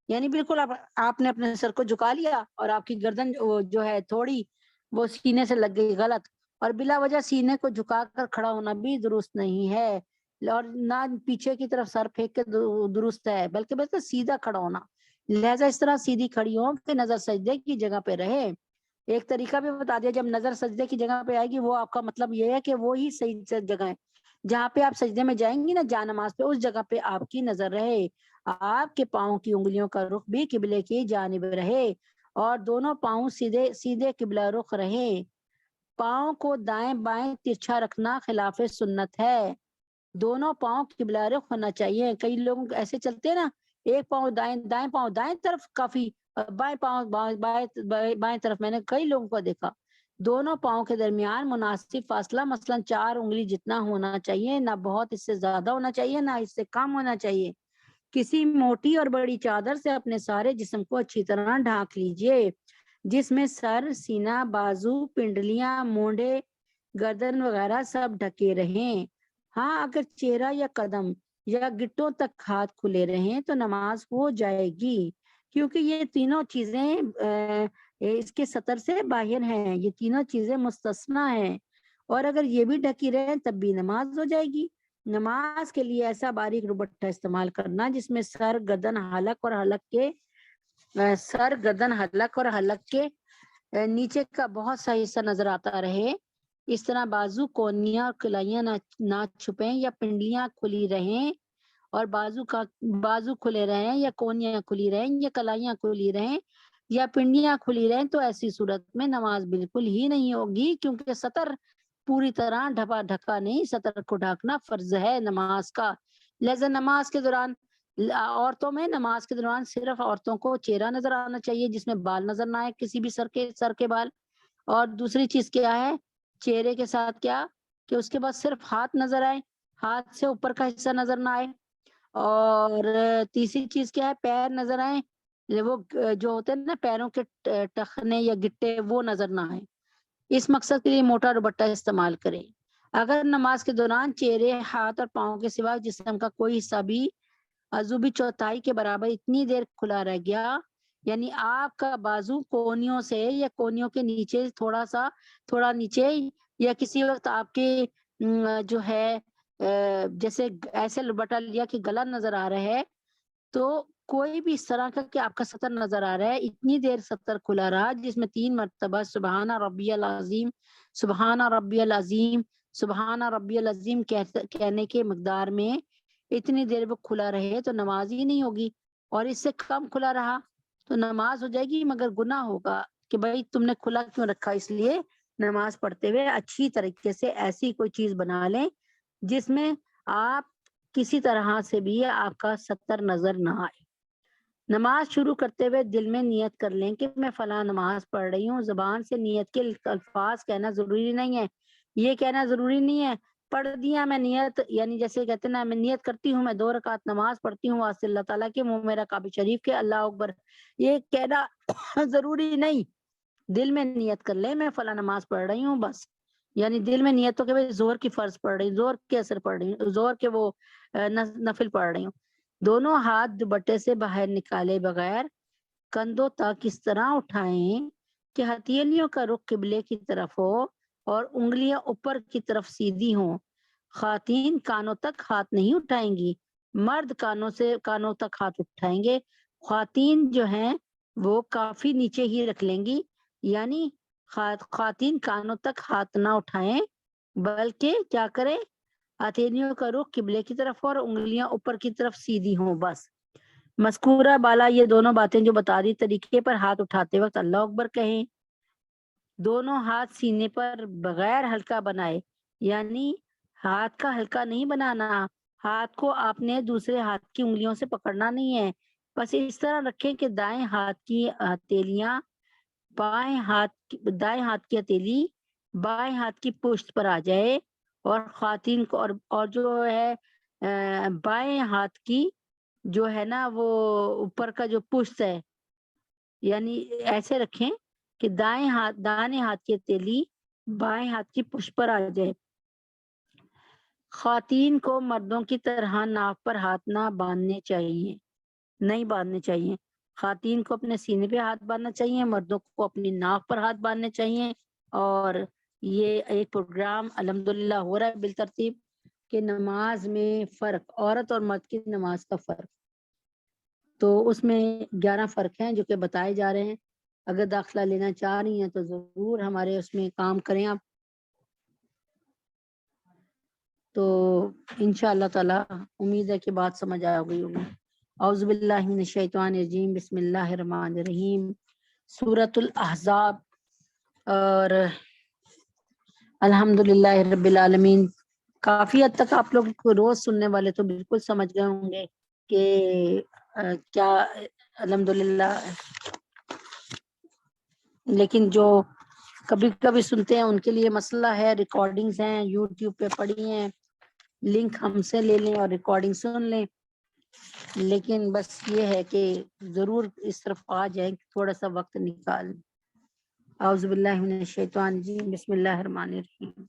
یعنی بالکل آپ نے اپنے سر کو جھکا لیا اور آپ کی گردن جو ہے تھوڑی وہ سینے سے لگ گئی, غلط. اور بلا وجہ سینے کو جھکا کر کھڑا ہونا بھی درست نہیں ہے اور نہ پیچھے کی طرف سر پھینک کے درست ہے, بلکہ سیدھا کھڑا ہونا. لہذا اس طرح سیدھی کھڑی ہو کہ نظر سجدے کی جگہ پہ رہے۔ ایک طریقہ بھی بتا دیا، جب نظر سجدے کی جگہ پہ آئے گی وہ آپ کا مطلب یہ ہے کہ وہی صحیح جگہ ہے جہاں پہ آپ سجدے میں جائیں گی نا جا نماز پہ، اس جگہ پہ آپ کی نظر رہے، آپ کے پاؤں کی انگلیوں کا رخ بھی قبلے کی جانب رہے اور دونوں پاؤں سیدھے سیدھے قبلہ رخ رہے۔ پاؤں کو دائیں بائیں ترچھا رکھنا خلاف سنت ہے، دونوں پاؤں قبلہ رخ ہونا چاہیے۔ کئی لوگ ایسے چلتے ہیں نا، ایک پاؤں دائیں، دائیں پاؤں دائیں طرف کافی، بائیں پاؤں بائیں طرف، میں نے کئی لوگوں کو دیکھا۔ دونوں پاؤں کے درمیان مناسب فاصلہ مثلا 4 انگلی جتنا ہونا چاہیے، نہ بہت اس سے زیادہ ہونا چاہیے نہ اس سے کم ہونا چاہیے۔ کسی موٹی اور بڑی چادر سے اپنے سارے جسم کو اچھی طرح ڈھانک لیجئے، جس میں سر، سینہ، بازو، پنڈلیاں، مونڈے، گردن وغیرہ سب ڈھکے رہیں۔ ہاں اگر چہرہ یا قدم یا گٹوں تک ہاتھ کھلے رہیں تو نماز ہو جائے گی، کیونکہ یہ تینوں چیزیں اس کے سطر سے باہر ہیں، یہ تینوں چیزیں مستثنیٰ ہیں، اور اگر یہ بھی ڈھکی رہیں تب بھی نماز ہو جائے گی۔ نماز کے لیے ایسا باریک دوپٹہ استعمال کرنا جس میں سر، گردن، حلق اور حلق کے نیچے کا بہت سا حصہ نظر آتا رہے، اس طرح بازو، کونیاں اور کلائیاں نہ چھپیں یا پنڈلیاں کھلی رہیں، اور بازو کھلے رہیں یا کونیاں کھلی رہیں یا کلائیاں کھلی رہیں یا پنڈلیاں کھلی رہیں تو ایسی صورت میں نماز بالکل ہی نہیں ہوگی، کیونکہ سطر پوری طرح ڈھکا نہیں، سطر کو ڈھانکنا فرض ہے نماز کا۔ لہذا نماز کے دوران عورتوں میں نماز کے دوران صرف عورتوں کو چہرہ نظر آنا چاہیے جس میں بال نظر نہ آئے، کسی بھی سر کے بال، اور دوسری چیز کیا ہے چہرے کے ساتھ کیا کہ اس کے بعد صرف ہاتھ نظر آئے، ہاتھ سے اوپر کا حصہ نظر نہ آئے، اور تیسری چیز کیا ہے پیر نظر آئے، وہ جو ہوتے ہیں نا پیروں کے ٹخنے یا گٹے وہ نظر نہ آئے۔ اس مقصد کے لیے موٹا دوپٹہ استعمال کریں۔ اگر نماز کے دوران چہرے، ہاتھ اور پاؤں کے سوا جسم کا کوئی حصہ بھی عضو بھی چوتھائی کے برابر اتنی دیر کھلا رہ گیا، یعنی آپ کا بازو کونیوں سے یا کونیوں کے نیچے تھوڑا نیچے، یا کسی وقت آپ کے جو ہے جیسے ایسے دوپٹہ لیا کہ گلا نظر آ رہا ہے، تو کوئی بھی اس طرح کا کہ آپ کا سطر نظر آ رہا ہے، اتنی دیر سطر کھلا رہا جس میں 3 مرتبہ سبحان ربی العظیم، سبحان ربی العظیم، سبحان ربی العظیم کہنے کے مقدار میں اتنی دیر وہ کھلا رہے تو نماز ہی نہیں ہوگی، اور اس سے کم کھلا رہا تو نماز ہو جائے گی، مگر گناہ ہوگا کہ بھائی تم نے کھلا کیوں رکھا۔ اس لیے نماز پڑھتے ہوئے اچھی طریقے سے ایسی کوئی چیز بنا لیں جس میں آپ کسی طرح سے بھی آپ کا سطر نظر نہ آئے۔ نماز شروع کرتے ہوئے دل میں نیت کر لیں کہ میں فلاں نماز پڑھ رہی ہوں۔ زبان سے نیت کے الفاظ کہنا ضروری نہیں ہے، یہ کہنا ضروری نہیں ہے پڑھ دیا میں نیت، یعنی جیسے کہتے ہیں نا میں نیت کرتی ہوں، میں 2 رکعت نماز پڑھتی ہوں واسطے اللہ تعالیٰ کے، منہ میرا کعبہ شریف کے، اللہ اکبر، یہ کہنا ضروری نہیں۔ دل میں نیت کر لیں میں فلاں نماز پڑھ رہی ہوں بس، یعنی دل میں نیت ہو کہ بھائی زور کی فرض پڑھ رہی ہوں، زور کے اثر پڑھ رہی ہوں، زور کے وہ نفل پڑھ رہی ہوں۔ دونوں ہاتھ دوپٹے سے باہر نکالے بغیر کندھوں تک اس طرح اٹھائیں کہ ہتھیلیوں کا رخ قبلے کی طرف ہو اور انگلیاں اوپر کی طرف سیدھی ہوں۔ خواتین کانوں تک ہاتھ نہیں اٹھائیں گی، مرد کانوں تک ہاتھ اٹھائیں گے۔ خواتین جو ہیں وہ کافی نیچے ہی رکھ لیں گی، یعنی خواتین کانوں تک ہاتھ نہ اٹھائیں بلکہ کیا کریں ہتھیلیوں کا رخ قبلے کی طرف اور انگلیاں اوپر کی طرف سیدھی ہوں بس۔ مذکورہ بالا یہ دونوں باتیں جو بتا دی طریقے پر ہاتھ اٹھاتے وقت اللہ اکبر کہیں، دونوں ہاتھ سینے پر بغیر ہلکا بنائے، یعنی ہاتھ کا ہلکا نہیں بنانا، ہاتھ کو آپ نے دوسرے ہاتھ کی انگلیوں سے پکڑنا نہیں ہے، بس اس طرح رکھیں کہ دائیں ہاتھ کی ہتھیلیاں دائیں ہاتھ کی ہتھیلی بائیں ہاتھ کی پشت پر آ جائے، اور خواتین کو اور جو ہے بائیں ہاتھ کی جو ہے نا وہ اوپر کا جو پشت ہے، یعنی ایسے رکھیں کہ دائیں ہاتھ کی ہتھیلی بائیں ہاتھ کی پشت پر آ جائے۔ خواتین کو مردوں کی طرح ناک پر ہاتھ نہیں باندھنے چاہیے۔ خواتین کو اپنے سینے پہ ہاتھ باندھنا چاہیے، مردوں کو اپنی ناک پر ہاتھ باندھنے چاہیے۔ اور یہ ایک پروگرام الحمدللہ ہو رہا ہے بالترتیب کہ نماز میں فرق، عورت اور مرد کی نماز کا فرق۔ تو اس میں 11 فرق ہیں جو کہ بتائے جا رہے ہیں. اگر داخلہ لینا چاہ رہی ہیں تو ضرور ہمارے اس میں کام کریں آپ. تو انشاءاللہ تعالی امید ہے کہ بات سمجھ آ گئی ہوگی. اعوذ باللہ من الشیطان الرجیم، بسم اللہ الرحمن الرحیم. سورۃ الاحزاب. اور الحمدللہ رب العالمین. کافی حد تک آپ لوگ کو روز سننے والے تو بالکل سمجھ گئے ہوں گے کہ کیا الحمدللہ. لیکن جو کبھی کبھی سنتے ہیں ان کے لیے مسئلہ ہے. ریکارڈنگز ہیں یوٹیوب پہ پڑی ہیں، لنک ہم سے لے لیں اور ریکارڈنگ سن لیں. لیکن بس یہ ہے کہ ضرور اس طرف آ جائیں، تھوڑا سا وقت نکال. اعوذ باللہ من الشیطان الرجیم، بسم اللہ الرحمن الرحیم.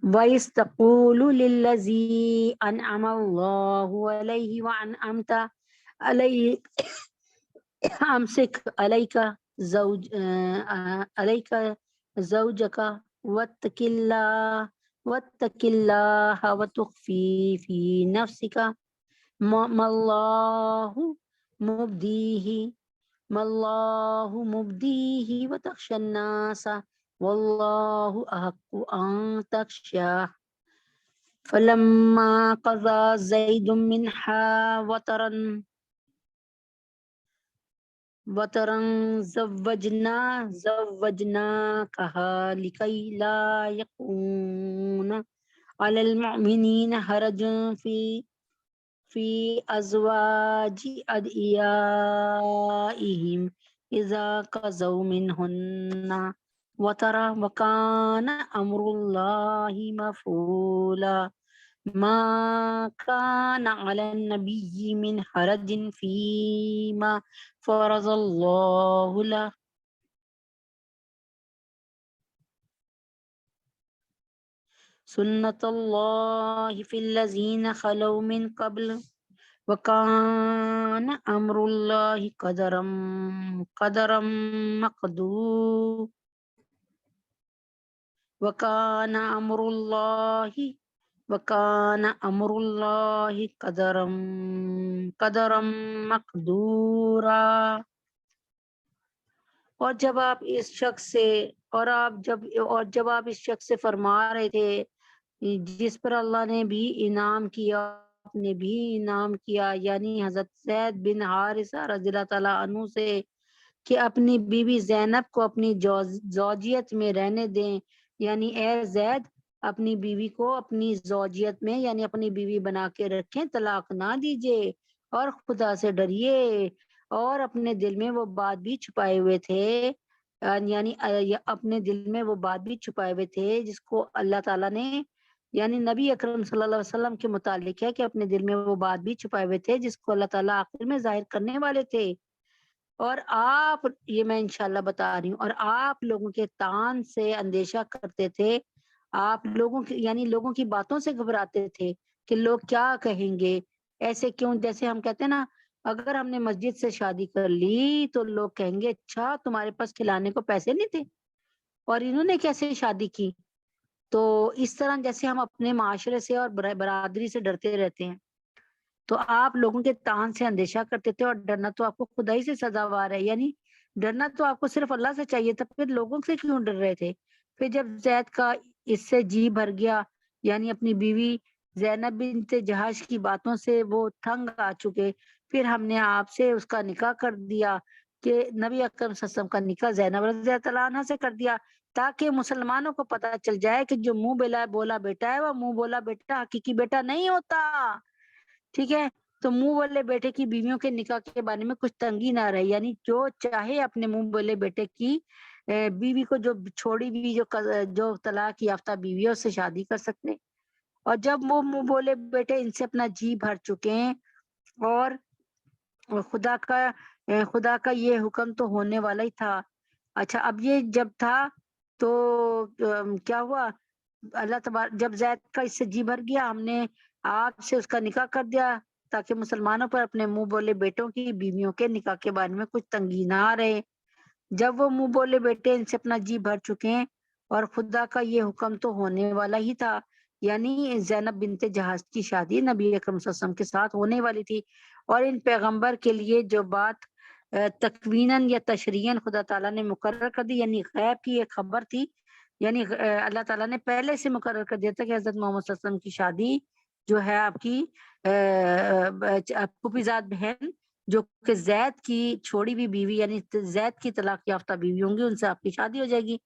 وَإِذْ تَقُولُ لِلَّذِي أَنْعَمَ اللَّهُ عَلَيْهِ وَأَنْعَمْتَ عَلَيْهِ أَمْسِكْ عَلَيْكَ زَوْجَكَ وَاتَّقِ اللَّهَ وَتُخْفِي فِي نَفْسِكَ مَا اللَّهُ مُبْدِيهِ وَتَخْشَى النَّاسَ وَاللَّهُ أَحَقُّ أَن تَخْشَاهُ. فَلَمَّا قَضَى زَيْدٌ مِنْهَا وَطَرًا زَوَّجْنَاكَهَا لِكَيْ لَا يَكُونَ عَلَى الْمُؤْمِنِينَ حَرَجٌ في أزواج أدعيائهم إذا قضوا منهن وترى وكان أمر الله مفعولا. ما كان على النبي من حرج فيما فرض الله له. سنة الله في الذين خلوا من قبل وَكَانَ أَمْرُ اللَّهِ قَدَرًا مَقْدُورًا. وَكَانَ أَمْرُ اللَّهِ قَدَرًا مَقْدُورًا. اور جب آپ اس شخص سے فرما رہے تھے جس پر اللہ نے بھی انعام کیا، آپ نے بھی انعام کیا، یعنی حضرت زید بن حارثہ رضی اللہ تعالیٰ عنہ سے، کہ اپنی بیوی زینب کو اپنی زوجیت میں رہنے دیں. یعنی اے زید اپنی بیوی کو اپنی زوجیت میں یعنی اپنی بیوی بنا کے رکھیں، طلاق نہ دیجیے اور خدا سے ڈریے. اور اپنے دل میں وہ بات بھی چھپائے ہوئے تھے، یعنی اپنے دل میں وہ بات بھی چھپائے ہوئے تھے جس کو اللہ تعالیٰ نے یعنی نبی اکرم صلی اللہ علیہ وسلم کے متعلق ہے کہ اپنے دل میں وہ بات بھی چھپائے ہوئے تھے جس کو اللہ تعالیٰ آخر میں ظاہر کرنے والے تھے. اور آپ یہ میں انشاءاللہ بتا رہی ہوں، اور آپ لوگوں کے تان سے اندیشہ کرتے تھے، آپ لوگوں کی یعنی لوگوں کی باتوں سے گھبراتے تھے کہ لوگ کیا کہیں گے. ایسے کیوں؟ جیسے ہم کہتے ہیں نا، اگر ہم نے مسجد سے شادی کر لی تو لوگ کہیں گے اچھا تمہارے پاس کھلانے کو پیسے نہیں تھے اور انہوں نے کیسے شادی کی. تو اس طرح جیسے ہم اپنے معاشرے سے اور برادری سے ڈرتے رہتے ہیں، تو آپ لوگوں کے تان سے اندیشہ کرتے تھے. اور ڈرنا تو آپ کو خدا ہی سے سزاوار ہے، یعنی ڈرنا تو آپ کو صرف اللہ سے چاہیے تھا، پھر لوگوں سے کیوں ڈر رہے تھے؟ پھر جب زید کا اس سے جی بھر گیا، یعنی اپنی بیوی زینب بنت جہش کی باتوں سے وہ تنگ آ چکے، پھر ہم نے آپ سے اس کا نکاح کر دیا کہ نبی اکرم صلی اللہ علیہ وسلم کا نکاح زینب رضی اللہ عنہا سے کر دیا، تاکہ مسلمانوں کو پتہ چل جائے کہ جو منہ بولا بیٹا ہے وہ منہ بولا بیٹا حقیقی بیٹا نہیں ہوتا. ٹھیک ہے؟ تو منہ بولے بیٹے کی بیویوں کے نکاح کے بارے میں کچھ تنگی نہ رہے، یعنی جو چاہے اپنے منہ بولے بیٹے کی بیوی کو، جو چھوڑی ہوئی جو طلاق یافتہ بیوی ہے اس سے شادی کر سکتے. اور جب وہ منہ بولے بیٹے ان سے اپنا جی بھر چکے ہیں اور خدا کا یہ حکم تو ہونے والا ہی تھا. اچھا اب یہ جب تھا تو کیا ہوا؟ اللہ تبارک جب زید کا اس سے جی بھر گیا، ہم نے آپ سے اس کا نکاح کر دیا تاکہ مسلمانوں پر اپنے منہ بولے بیٹوں کی بیویوں کے نکاح کے بارے میں کچھ تنگی نہ رہے. جب وہ منہ بولے بیٹے ان سے اپنا جی بھر چکے ہیں اور خدا کا یہ حکم تو ہونے والا ہی تھا یعنی زینب بنت جہاز کی شادی نبی اکرم صلی اللہ علیہ وسلم کے ساتھ ہونے والی تھی، اور ان پیغمبر کے لیے جو بات تکویناً یا تشریعاً خدا تعالیٰ نے مقرر کر دی، یعنی غیب کی ایک خبر تھی، یعنی اللہ تعالیٰ نے پہلے سے مقرر کر دیا تھا کہ حضرت محمد صلی اللہ علیہ وسلم کی شادی جو ہے آپ کی پھوپھیزاد بہن جو کہ زید کی چھوڑی ہوئی بیوی یعنی زید کی طلاق یافتہ بیوی ہوں گی، ان سے آپ کی شادی ہو جائے گی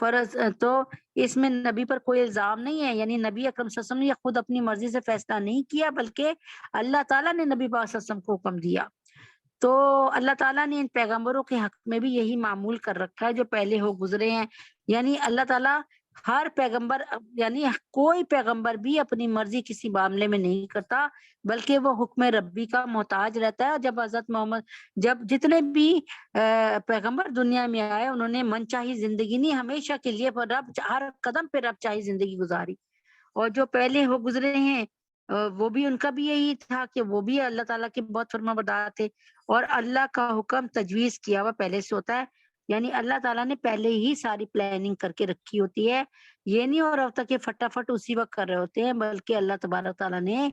فرض۔ تو اس میں نبی پر کوئی الزام نہیں ہے، یعنی نبی اکرم صلی اللہ علیہ وسلم نے خود اپنی مرضی سے فیصلہ نہیں کیا، بلکہ اللہ تعالیٰ نے نبی پاک صلی اللہ علیہ وسلم کو حکم دیا۔ تو اللہ تعالیٰ نے ان پیغمبروں کے حق میں بھی یہی معمول کر رکھا ہے جو پہلے ہو گزرے ہیں، یعنی اللہ تعالیٰ ہر پیغمبر یعنی کوئی پیغمبر بھی اپنی مرضی کسی معاملے میں نہیں کرتا، بلکہ وہ حکم ربی کا محتاج رہتا ہے۔ جب حضرت محمد جب جتنے بھی پیغمبر دنیا میں آئے انہوں نے من چاہی زندگی نہیں، ہمیشہ کے لیے رب ہر قدم پہ رب چاہی زندگی گزاری، اور جو پہلے ہو گزرے ہیں وہ بھی ان کا بھی یہی تھا کہ وہ بھی اللہ تعالیٰ کے بہت فرما بردار تھے، اور اللہ کا حکم تجویز کیا ہوا پہلے سے ہوتا ہے، یعنی اللہ تعالیٰ نے پہلے ہی ساری پلاننگ کر کے رکھی ہوتی ہے، یہ نہیں ہو رہا ہوتا کہ فٹافٹ اسی وقت کر رہے ہوتے ہیں، بلکہ اللہ تبارک تعالیٰ نے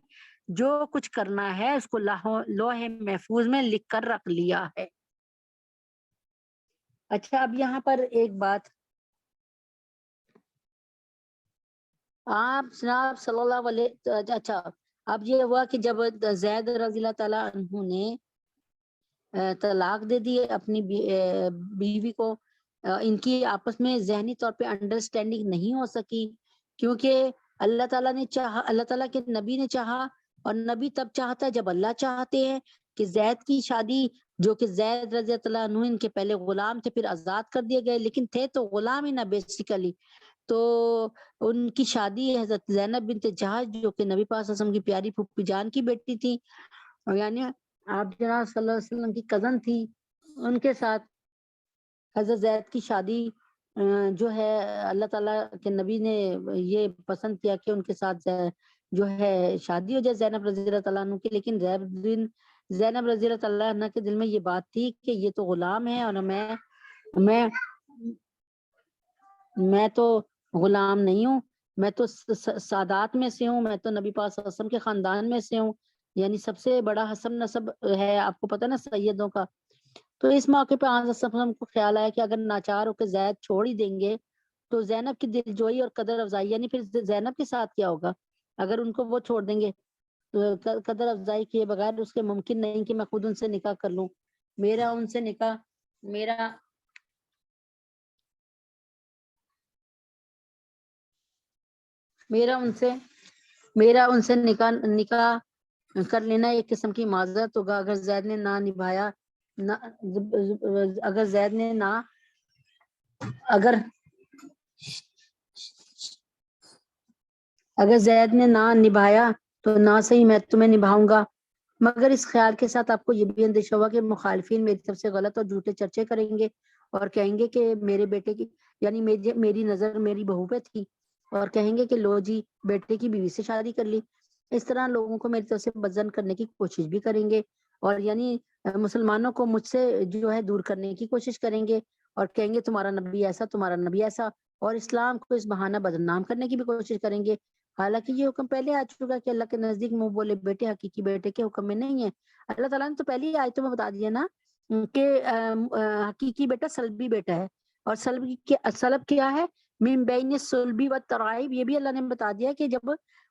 جو کچھ کرنا ہے اس کو لوح محفوظ میں لکھ کر رکھ لیا ہے۔ اچھا، اب یہاں پر ایک بات، آپ جناب صلی اللہ علیہ اچھا اب یہ ہوا کہ جب زید رضی اللہ تعالیٰ عنہ نے طلاق دے دی اپنی بیوی کو، ان کی آپس میں ذہنی طور پہ انڈرسٹینڈنگ نہیں ہو سکی، کیونکہ اللہ تعالیٰ نے چاہا، اللہ تعالیٰ کے نبی نے چاہا، اور نبی تب چاہتا ہے جب اللہ چاہتے ہیں کہ زید کی شادی، جو کہ زید رضی اللہ عنہ ان کے پہلے غلام تھے پھر آزاد کر دیے گئے، لیکن تھے تو غلام ہی نہ بیسیکلی، تو ان کی شادی حضرت زینب بنت جہاز جو کہ نبی پاک صلی اللہ علیہ وسلم کی پیاری پھوپھی جان کی بیٹی تھی، اور یعنی آپ جناب صلی اللہ علیہ وسلم کی کزن تھی، ان کے ساتھ حضرت زید کی شادی جو ہے اللہ تعالیٰ کے نبی نے یہ پسند کیا کہ ان کے ساتھ جو ہے شادی ہو جائے زینب رضی اللہ تعالیٰ عنہ کی، لیکن زینب رضی اللہ تعالیٰ عنہ کے دل میں یہ بات تھی کہ یہ تو غلام ہے اور میں تو غلام نہیں ہوں، میں تو سادات میں سے ہوں، میں تو نبی پاک صلی اللہ علیہ وسلم کے خاندان میں سے ہوں، یعنی سب سے بڑا حسب نسب ہے، آپ کو پتہ نا سیدوں کا۔ تو اس موقع پہ آن وسلم کو خیال آیا کہ اگر ناچار ہو کے زید چھوڑ ہی دیں گے تو زینب کی دل جوئی اور قدر افزائی، یعنی پھر زینب کے ساتھ کیا ہوگا اگر ان کو وہ چھوڑ دیں گے، تو قدر افزائی کیے بغیر اس کے ممکن نہیں کہ میں خود ان سے نکاح کر لوں، میرا ان سے نکاح میرا ان سے نکاح کر لینا ایک قسم کی معذرت ہوگا۔ اگر زید نے نہ نبھایا اگر زید نے نہ نبھایا تو نہ صحیح میں تمہیں نبھاؤں گا، مگر اس خیال کے ساتھ آپ کو یہ بھی اندیشہ ہوا کہ مخالفین میری طرف سے غلط اور جھوٹے چرچے کریں گے اور کہیں گے کہ میرے بیٹے کی یعنی میری نظر میری بہو پہ تھی، اور کہیں گے کہ لو جی بیٹے کی بیوی سے شادی کر لی، اس طرح لوگوں کو میری طرف سے بدظن کرنے کی کوشش بھی کریں گے، اور یعنی مسلمانوں کو مجھ سے جو ہے دور کرنے کی کوشش کریں گے، اور کہیں گے تمہارا نبی ایسا تمہارا نبی ایسا، اور اسلام کو اس بہانہ بدنام کرنے کی بھی کوشش کریں گے۔ حالانکہ یہ حکم پہلے آ چکا کہ اللہ کے نزدیک منہ بولے بیٹے حقیقی بیٹے کے حکم میں نہیں ہے۔ اللہ تعالیٰ نے تو پہلی آیتوں میں بتا دیا نا کہ حقیقی بیٹا سلبی بیٹا ہے، اور سلب کیا ہے؟ من بین سلبی و ترائب، یہ بھی اللہ نے بتا دیا کہ جب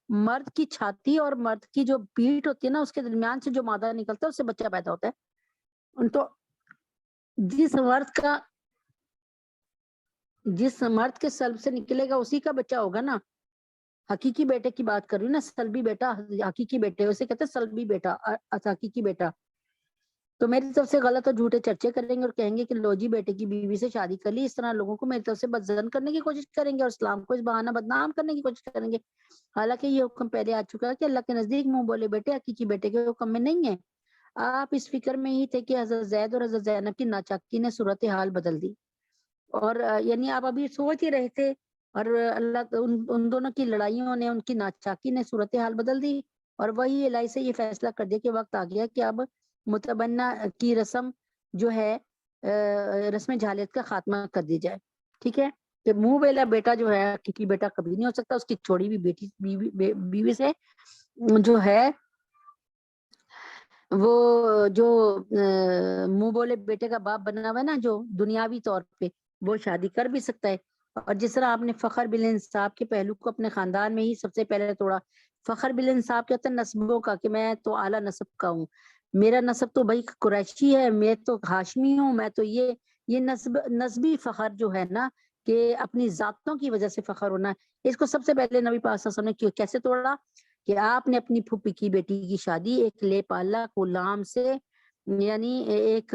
مرد کی چھاتی اور مرد کی جو پیٹھ ہوتی ہے نا اس کے درمیان سے جو مادہ نکلتا ہے اس سے بچہ پیدا ہوتا ہے، تو جس مرد کے سلب سے نکلے گا اسی کا بچہ ہوگا نا۔ حقیقی بیٹے کی بات کر رہی ہوں نا، سلبی بیٹا حقیقی بیٹے اسے کہتے ہیں سلبی بیٹا حقیقی بیٹا۔ تو میری طرف سے غلط اور جھوٹے چرچے کریں گے اور کہیں گے کہ لو جی بیٹے کی بیوی سے شادی کر لی، اس طرح لوگوں کو میری طرف سے بدظن کرنے کی کوشش کریں گے اور اسلام کو اس بہانہ بدنام کرنے کی کوشش کریں گے۔ حالانکہ یہ حکم پہلے آ چکا ہے کہ اللہ کے نزدیک منہ بولے بیٹے حقیقی بیٹے کے حکم میں نہیں ہے۔ آپ اس فکر میں ہی تھے کہ حضرت زید اور حضرت زینب کی ناچاکی نے صورتحال بدل دی، اور یعنی آپ ابھی سوچ ہی رہے تھے، اور اللہ ان دونوں کی لڑائیوں نے ان کی ناچاکی نے صورتحال بدل دی، اور وہی الہی سے یہ فیصلہ کر دیا کہ وقت آ گیا کہ اب متبنہ کی رسم جو ہے رسم جہالیت کا خاتمہ کر دی جائے، ٹھیک ہے۔ کہ منہ بولا بیٹا جو ہے حقیقی بیٹا کبھی نہیں ہو سکتا. اس کی چھوڑی ہوئی بیٹی بیوی سے جو ہے وہ جو منہ بولے بیٹے کا باپ بنا ہوا ہے نا جو دنیاوی طور پہ، وہ شادی کر بھی سکتا ہے. اور جس طرح آپ نے فخر بالانصاب کے پہلو کو اپنے خاندان میں ہی سب سے پہلے توڑا. فخر بالانصاب کیا ہوتا ہے؟ نسبوں کا، کہ میں تو اعلیٰ نسب کا ہوں، میرا نسب تو بھائی قریشی ہے، میں تو ہاشمی ہوں، میں تو یہ نسبی فخر جو ہے نا، کہ اپنی ذاتوں کی وجہ سے فخر ہونا ہے، اس کو سب سے پہلے نبی پاک صلی اللہ علیہ وسلم نے کیسے توڑا؟ کہ آپ نے اپنی پھوپھی کی بیٹی کی شادی ایک لے پالا غلام سے، یعنی ایک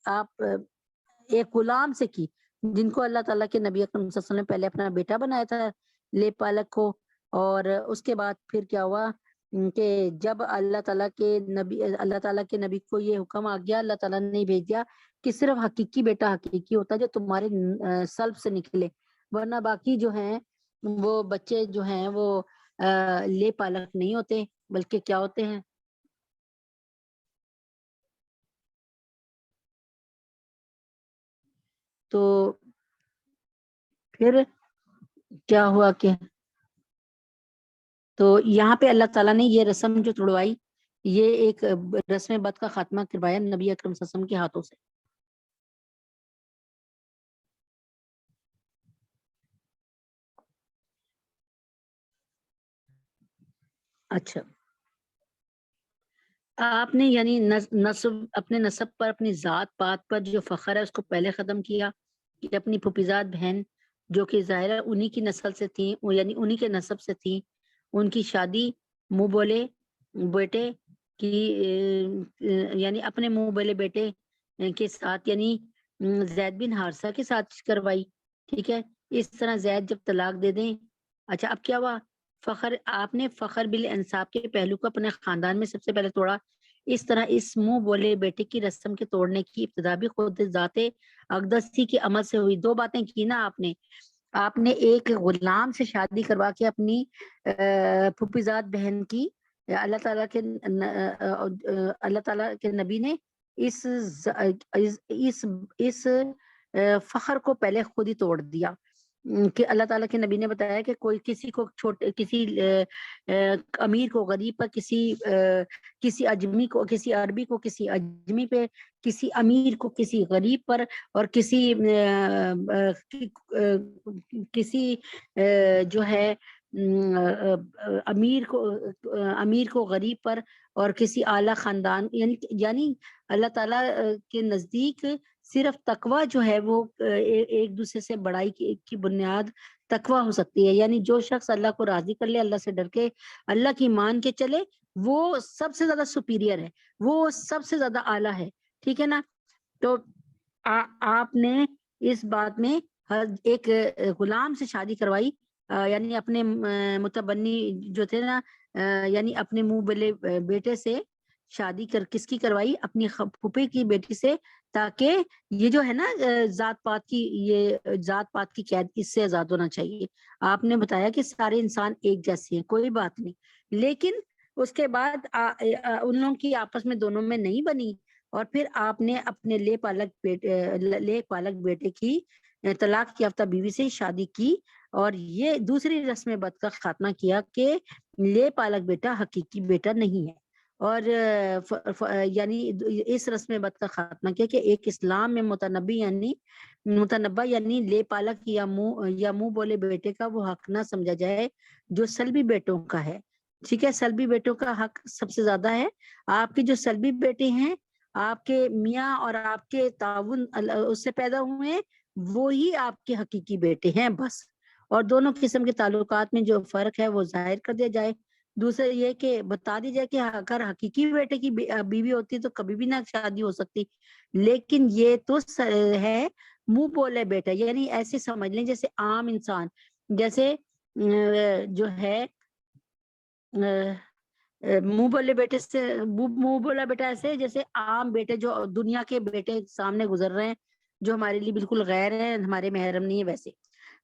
آپ ایک غلام سے کی، جن کو اللہ تعالیٰ کے نبی اکرم صلی اللہ علیہ وسلم نے پہلے اپنا بیٹا بنایا تھا لے پالک کو. اور اس کے بعد پھر کیا ہوا کہ جب اللہ تعالیٰ کے نبی کو یہ حکم آ گیا، اللہ تعالیٰ نے بھیج دیا کہ صرف حقیقی بیٹا حقیقی ہوتا ہے جو تمہارے سلب سے نکلے، ورنہ باقی جو ہیں وہ بچے جو ہیں وہ لے پالک نہیں ہوتے، بلکہ کیا ہوتے ہیں؟ تو پھر کیا ہوا کہ تو یہاں پہ اللہ تعالیٰ نے یہ رسم جو توڑوائی، یہ ایک رسم بد کا خاتمہ کروایا نبی اکرم صلی اللہ علیہ وسلم کے ہاتھوں سے. اچھا، آپ نے یعنی نسب، اپنے نسب پر، اپنی ذات پات پر جو فخر ہے اس کو پہلے ختم کیا، کہ اپنی پھوپھیزاد بہن جو کہ ظاہر ہے انہی کی نسل سے تھیں، یعنی انہی کے نسب سے تھیں، ان کی شادی منہ بولے بیٹے کی یعنی اپنے منہ بولے بیٹے کے ساتھ، یعنی زید بن حارثہ کے ساتھ کروائی. ٹھیک ہے، اس طرح زید جب طلاق دے دیں. اچھا، اب کیا ہوا؟ فخر، آپ نے فخر بالانصاب کے پہلو کو اپنے خاندان میں سب سے پہلے توڑا. اس طرح اس منہ بولے بیٹے کی رسم کے توڑنے کی ابتدا بھی خود ذات اقدسی کے عمل سے ہوئی. دو باتیں کی نا آپ نے ایک غلام سے شادی کروا کے اپنی پھوپھیزاد بہن کی، اللہ تعالیٰ کے نبی نے اس فخر کو پہلے خود ہی توڑ دیا. کہ اللہ تعالیٰ کے نبی نے بتایا کہ کوئی کسی کو کسی امیر کو غریب پر، کسی اجمی کو کسی عربی کو کسی اجمی پہ، کسی امیر کو کسی غریب پر، اور کسی جو ہے امیر کو غریب پر، اور کسی اعلیٰ خاندان، یعنی اللہ تعالیٰ کے نزدیک صرف تقوی جو ہے وہ ایک دوسرے سے بڑائی کی بنیاد تقوی ہو سکتی ہے. یعنی جو شخص اللہ کو راضی کر لے، اللہ سے ڈر کے، اللہ کی مان کے چلے، وہ سب سے زیادہ سپیریئر ہے، وہ سب سے زیادہ اعلیٰ ہے. ٹھیک ہے نا؟ تو آپ نے اس بات میں ایک غلام سے شادی کروائی، یعنی اپنے متبنی جو تھے نا، یعنی اپنے منہ بولے بیٹے سے شادی کس کی کروائی؟ اپنی پھوپھی کی بیٹی سے، تاکہ یہ جو ہے نا ذات پات کی قید، اس سے آزاد ہونا چاہیے. آپ نے بتایا کہ سارے انسان ایک جیسے ہیں، کوئی بات نہیں، لیکن اس کے بعد ان لوگوں کی آپس میں دونوں میں نہیں بنی، اور پھر آپ نے اپنے لے پالک بیٹے کی طلاق یافتہ بیوی سے شادی کی، اور یہ دوسری رسم بد کا خاتمہ کیا کہ لے پالک بیٹا حقیقی بیٹا نہیں ہے. اور یعنی اس رسم بد کا خاتمہ کیا کہ ایک اسلام میں متنبع یعنی لے پالک یا منہ بولے بیٹے کا وہ حق نہ سمجھا جائے جو سلبی بیٹوں کا ہے. ٹھیک ہے، سلبی بیٹوں کا حق سب سے زیادہ ہے. آپ کے جو سلبی بیٹے ہیں، آپ کے میاں اور آپ کے تعاون اس سے پیدا ہوئے ہیں، وہی آپ کے حقیقی بیٹے ہیں بس. اور دونوں قسم کے تعلقات میں جو فرق ہے وہ ظاہر کر دیا جائے. دوسرا یہ کہ بتا دی جائے کہ اگر حقیقی بیٹے کی بیوی ہوتی تو کبھی بھی نہ شادی ہو سکتی، لیکن یہ تو ہے منہ بولے بیٹا، یعنی ایسے سمجھ لیں جیسے عام انسان، جیسے جو ہے منہ بولے بیٹے سے، منہ بولا بیٹا ایسے جیسے عام بیٹے جو دنیا کے بیٹے سامنے گزر رہے ہیں، جو ہمارے لیے بالکل غیر ہیں، ہمارے محرم نہیں ہے ویسے.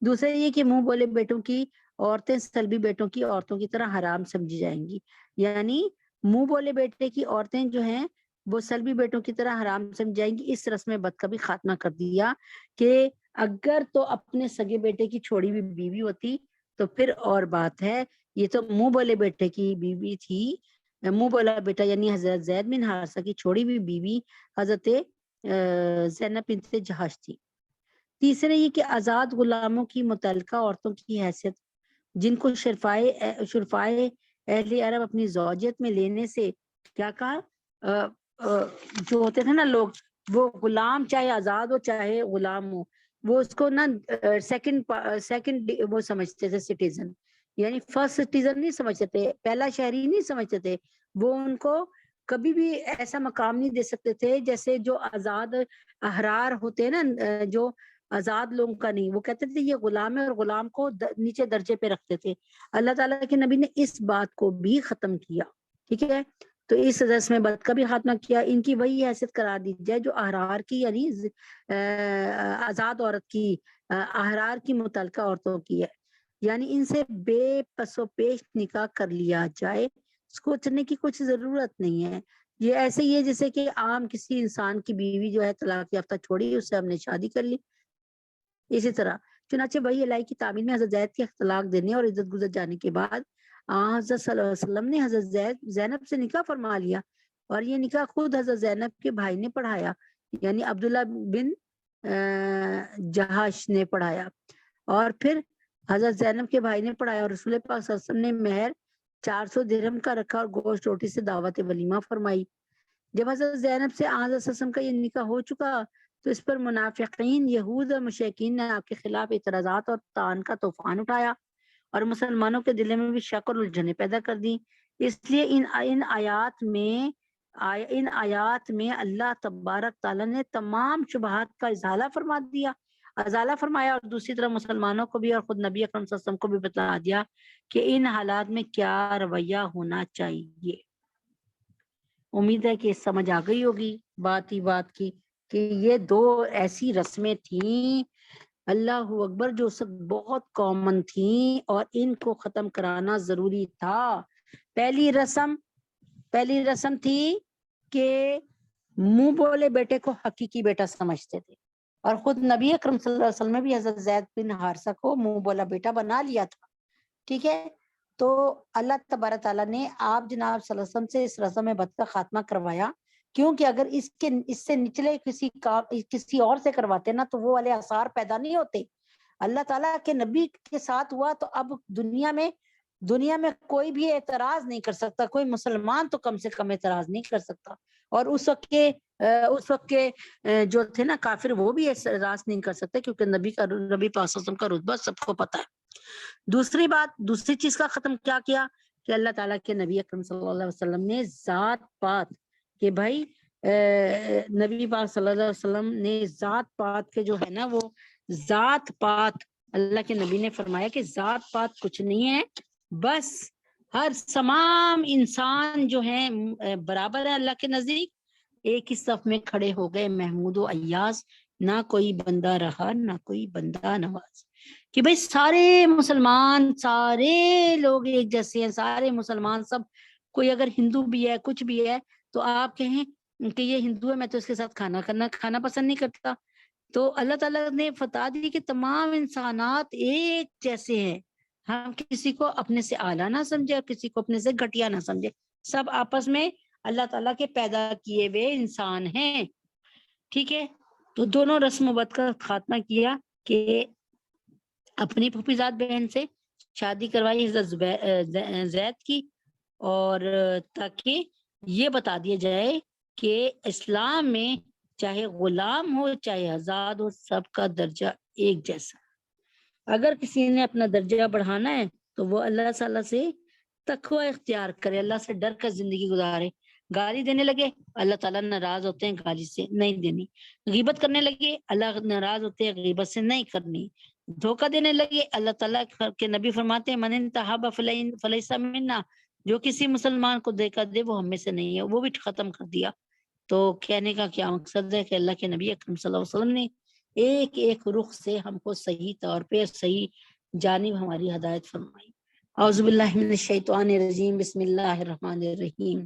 دوسرا یہ کہ منہ بولے بیٹوں کی عورتیں سلبی بیٹوں کی عورتوں کی طرح حرام سمجھی جائیں گی. یعنی منہ بولے بیٹے کی عورتیں جو ہیں وہ سلبی بیٹوں کی طرح حرام سمجھائیں گی۔ اس رسم بد کا بھی خاتمہ کر دیا کہ اگر تو اپنے سگے بیٹے کی چھوڑی ہوئی بیوی ہوتی تو پھر اور بات ہے، یہ تو منہ بولے بیٹے کی بیوی تھی، منہ بولا بیٹا یعنی حضرت زید بن حارثہ کی چھوڑی ہوئی بیوی حضرت زینب بنت جہش تھی۔ تیسرے یہ کہ آزاد غلاموں کی متعلقہ عورتوں کی حیثیت جن کو شرفائے اہل عرب اپنی زوجیت میں لینے سے کیا کہا، جو ہوتے تھے نا لوگ، وہ غلام چاہے آزاد ہو چاہے غلام ہو، وہ اس کو نا سیکنڈ وہ سمجھتے تھے سٹیزن، یعنی فرسٹ سٹیزن نہیں سمجھتے تھے، پہلا شہری نہیں سمجھتے تھے، وہ ان کو کبھی بھی ایسا مقام نہیں دے سکتے تھے جیسے جو آزاد احرار ہوتے ہیں نا، جو آزاد لوگوں کا نہیں، وہ کہتے تھے یہ غلام ہے، اور غلام کو نیچے درجے پہ رکھتے تھے۔ اللہ تعالیٰ کے نبی نے اس بات کو بھی ختم کیا، ٹھیک ہے، تو اس رسم بد کا بھی خاتمہ کیا۔ ان کی وہی حیثیت قرار دی جائے جو احرار کی یعنی آزاد عورت کی، احرار کی متعلقہ عورتوں کی ہے، یعنی ان سے بے پس و پیش نکاح کر لیا جائے، سوچنے کی کچھ ضرورت نہیں ہے۔ یہ ایسے ہی ہے جیسے کہ عام کسی انسان کی بیوی جو ہے طلاق یافتہ چھوڑی، اس سے ہم نے شادی کر لی، اسی طرح چنانچہ وہی الہی کی تعمیل میں حضرت زید کے طلاق دینے اور عدت گزر جانے کے بعد حضرت صلی اللہ علیہ وسلم نے حضرت زینب سے نکاح فرما لیا، اور یہ نکاح خود حضرت زینب کے بھائی نے پڑھایا، یعنی عبداللہ بن جہش نے پڑھایا، اور پھر حضرت زینب کے بھائی نے پڑھایا، اور رسول پاک صلی اللہ علیہ وسلم نے مہر 400 درہم کا رکھا اور گوشت روٹی سے دعوت ولیمہ فرمائی۔ جب حضرت زینب سے حضرت صلی اللہ علیہ وسلم کا یہ نکاح ہو چکا تو اس پر منافقین، یہود اور مشرکین نے آپ کے خلاف اعتراضات اور طعن کا طوفان اٹھایا، اور مسلمانوں کے دلوں میں بھی شک اور الجھنیں پیدا کر دی۔ اس لیے ان آیات میں اللہ تبارک تعالیٰ نے تمام شبہات کا ازالہ فرمایا، اور دوسری طرف مسلمانوں کو بھی اور خود نبی اکرم صلی اللہ علیہ وسلم کو بھی بتا دیا کہ ان حالات میں کیا رویہ ہونا چاہیے۔ امید ہے کہ سمجھ آ گئی ہوگی بات کی کہ یہ دو ایسی رسمیں تھیں، اللہ اکبر، جو سب بہت کامن تھیں اور ان کو ختم کرانا ضروری تھا۔ پہلی رسم تھی کہ منہ بولے بیٹے کو حقیقی بیٹا سمجھتے تھے، اور خود نبی اکرم صلی اللہ علیہ وسلم نے بھی حضرت زید بن حارثہ کو منہ بولا بیٹا بنا لیا تھا، ٹھیک ہے۔ تو اللہ تبارک تعالیٰ نے آپ جناب صلی اللہ علیہ وسلم سے اس رسم بد کا خاتمہ کروایا، کیونکہ اگر اس سے نچلے کسی اور سے کرواتے نا تو وہ والے آثار پیدا نہیں ہوتے۔ اللہ تعالیٰ کے نبی کے ساتھ ہوا تو اب دنیا میں کوئی بھی اعتراض نہیں کر سکتا، کوئی مسلمان تو کم سے کم اعتراض نہیں کر سکتا، اور اس وقت کے جو تھے نا کافر، وہ بھی اعتراض نہیں کر سکتے، کیونکہ نبی پاک صلی اللہ علیہ وسلم کا رتبہ سب کو پتہ ہے۔ دوسری چیز کا ختم کیا کہ اللہ تعالیٰ کے نبی اکرم صلی اللہ علیہ وسلم نے ذات پات کہ بھائی نبی پاک صلی اللہ علیہ وسلم نے ذات پات کے جو ہے نا، وہ ذات پات اللہ کے نبی نے فرمایا کہ ذات پات کچھ نہیں ہے، بس ہر تمام انسان جو ہیں برابر ہے اللہ کے نزدیک، ایک ہی صف میں کھڑے ہو گئے محمود و ایاز، نہ کوئی بندہ رہا نہ کوئی بندہ نواز، کہ بھئی سارے مسلمان، سارے لوگ ایک جیسے ہیں، سارے مسلمان سب، کوئی اگر ہندو بھی ہے کچھ بھی ہے تو آپ کہیں کہ یہ ہندو ہے میں تو اس کے ساتھ کھانا پسند نہیں کرتا، تو اللہ تعالیٰ نے فتح دی کہ تمام انسانات ایک جیسے ہیں، ہم کسی کو اپنے سے اعلیٰ نہ سمجھے اور کسی کو اپنے سے گھٹیا نہ سمجھے، سب آپس میں اللہ تعالیٰ کے پیدا کیے ہوئے انسان ہیں، ٹھیک ہے۔ تو دونوں رسم و بد کا خاتمہ کیا کہ اپنی پھوپھیزاد بہن سے شادی کروائی حضرت زید کی، اور تاکہ یہ بتا دیا جائے کہ اسلام میں چاہے غلام ہو چاہے آزاد ہو، سب کا درجہ ایک جیسا۔ اگر کسی نے اپنا درجہ بڑھانا ہے تو وہ اللہ تعالیٰ سے تقوی اختیار کرے، اللہ سے ڈر کر زندگی گزارے۔ گالی دینے لگے اللہ تعالیٰ ناراض ہوتے ہیں، گالی سے نہیں دینی۔ غیبت کرنے لگے اللہ ناراض ہوتے ہیں، غیبت سے نہیں کرنی۔ دھوکہ دینے لگے اللہ تعالیٰ کے نبی فرماتے ہیں من انتہب فلیس منا، جو کسی مسلمان کو دھوکہ دے وہ ہم میں سے نہیں ہے، وہ بھی ختم کر دیا۔ تو کہنے کا کیا مقصد ہے کہ اللہ کے نبی اکرم صلی اللہ علیہ وسلم نے ایک ایک رخ سے ہم کو صحیح طور پہ صحیح جانب ہماری ہدایت فرمائی۔ اعوذ باللہ من الشیطان الرجیم، بسم اللہ الرحمن الرحیم۔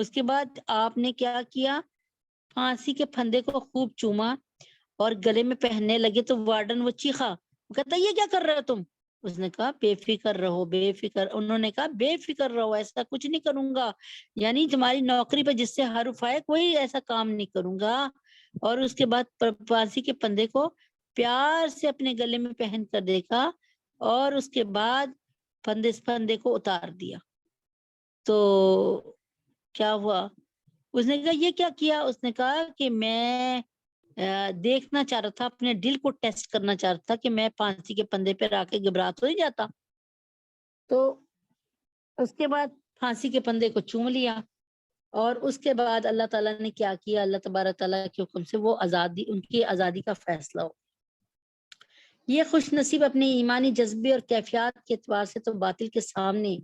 اس کے بعد آپ نے کیا کیا؟ پھانسی کے پھندے کو خوب چوما اور گلے میں پہننے لگے تو وارڈن وہ چیخا، وہ کہتا یہ کیا کر رہے ہو تم؟ اس نے کہا بے فکر رہو، بے فکر. انہوں نے کہا بے فکر رہو، ایسا کچھ نہیں کروں گا، یعنی تمہاری نوکری پہ جس سے حرف آئے کوئی ایسا کام نہیں کروں گا. اور اس کے بعد پھانسی کے پھندے کو پیار سے اپنے گلے میں پہن کر دیکھا اور اس کے بعد پھندے کو اتار دیا. تو کیا ہوا؟ اس نے کہا یہ کیا کیا؟ اس نے کہا کہ میں دیکھنا چاہ رہا تھا، اپنے دل کو ٹیسٹ کرنا چاہ رہا تھا کہ میں پھانسی کے پھندے پہ آ کے گھبرا تو نہیں جاتا. تو اس کے بعد پھانسی کے پھندے کو چوم لیا اور اس کے بعد اللہ تعالیٰ نے کیا کیا؟ اللہ تبارک تعالیٰ کے حکم سے وہ آزادی، ان کی آزادی کا فیصلہ ہو. یہ خوش نصیب اپنے ایمانی جذبے اور کیفیات کے اعتبار سے تو باطل کے سامنے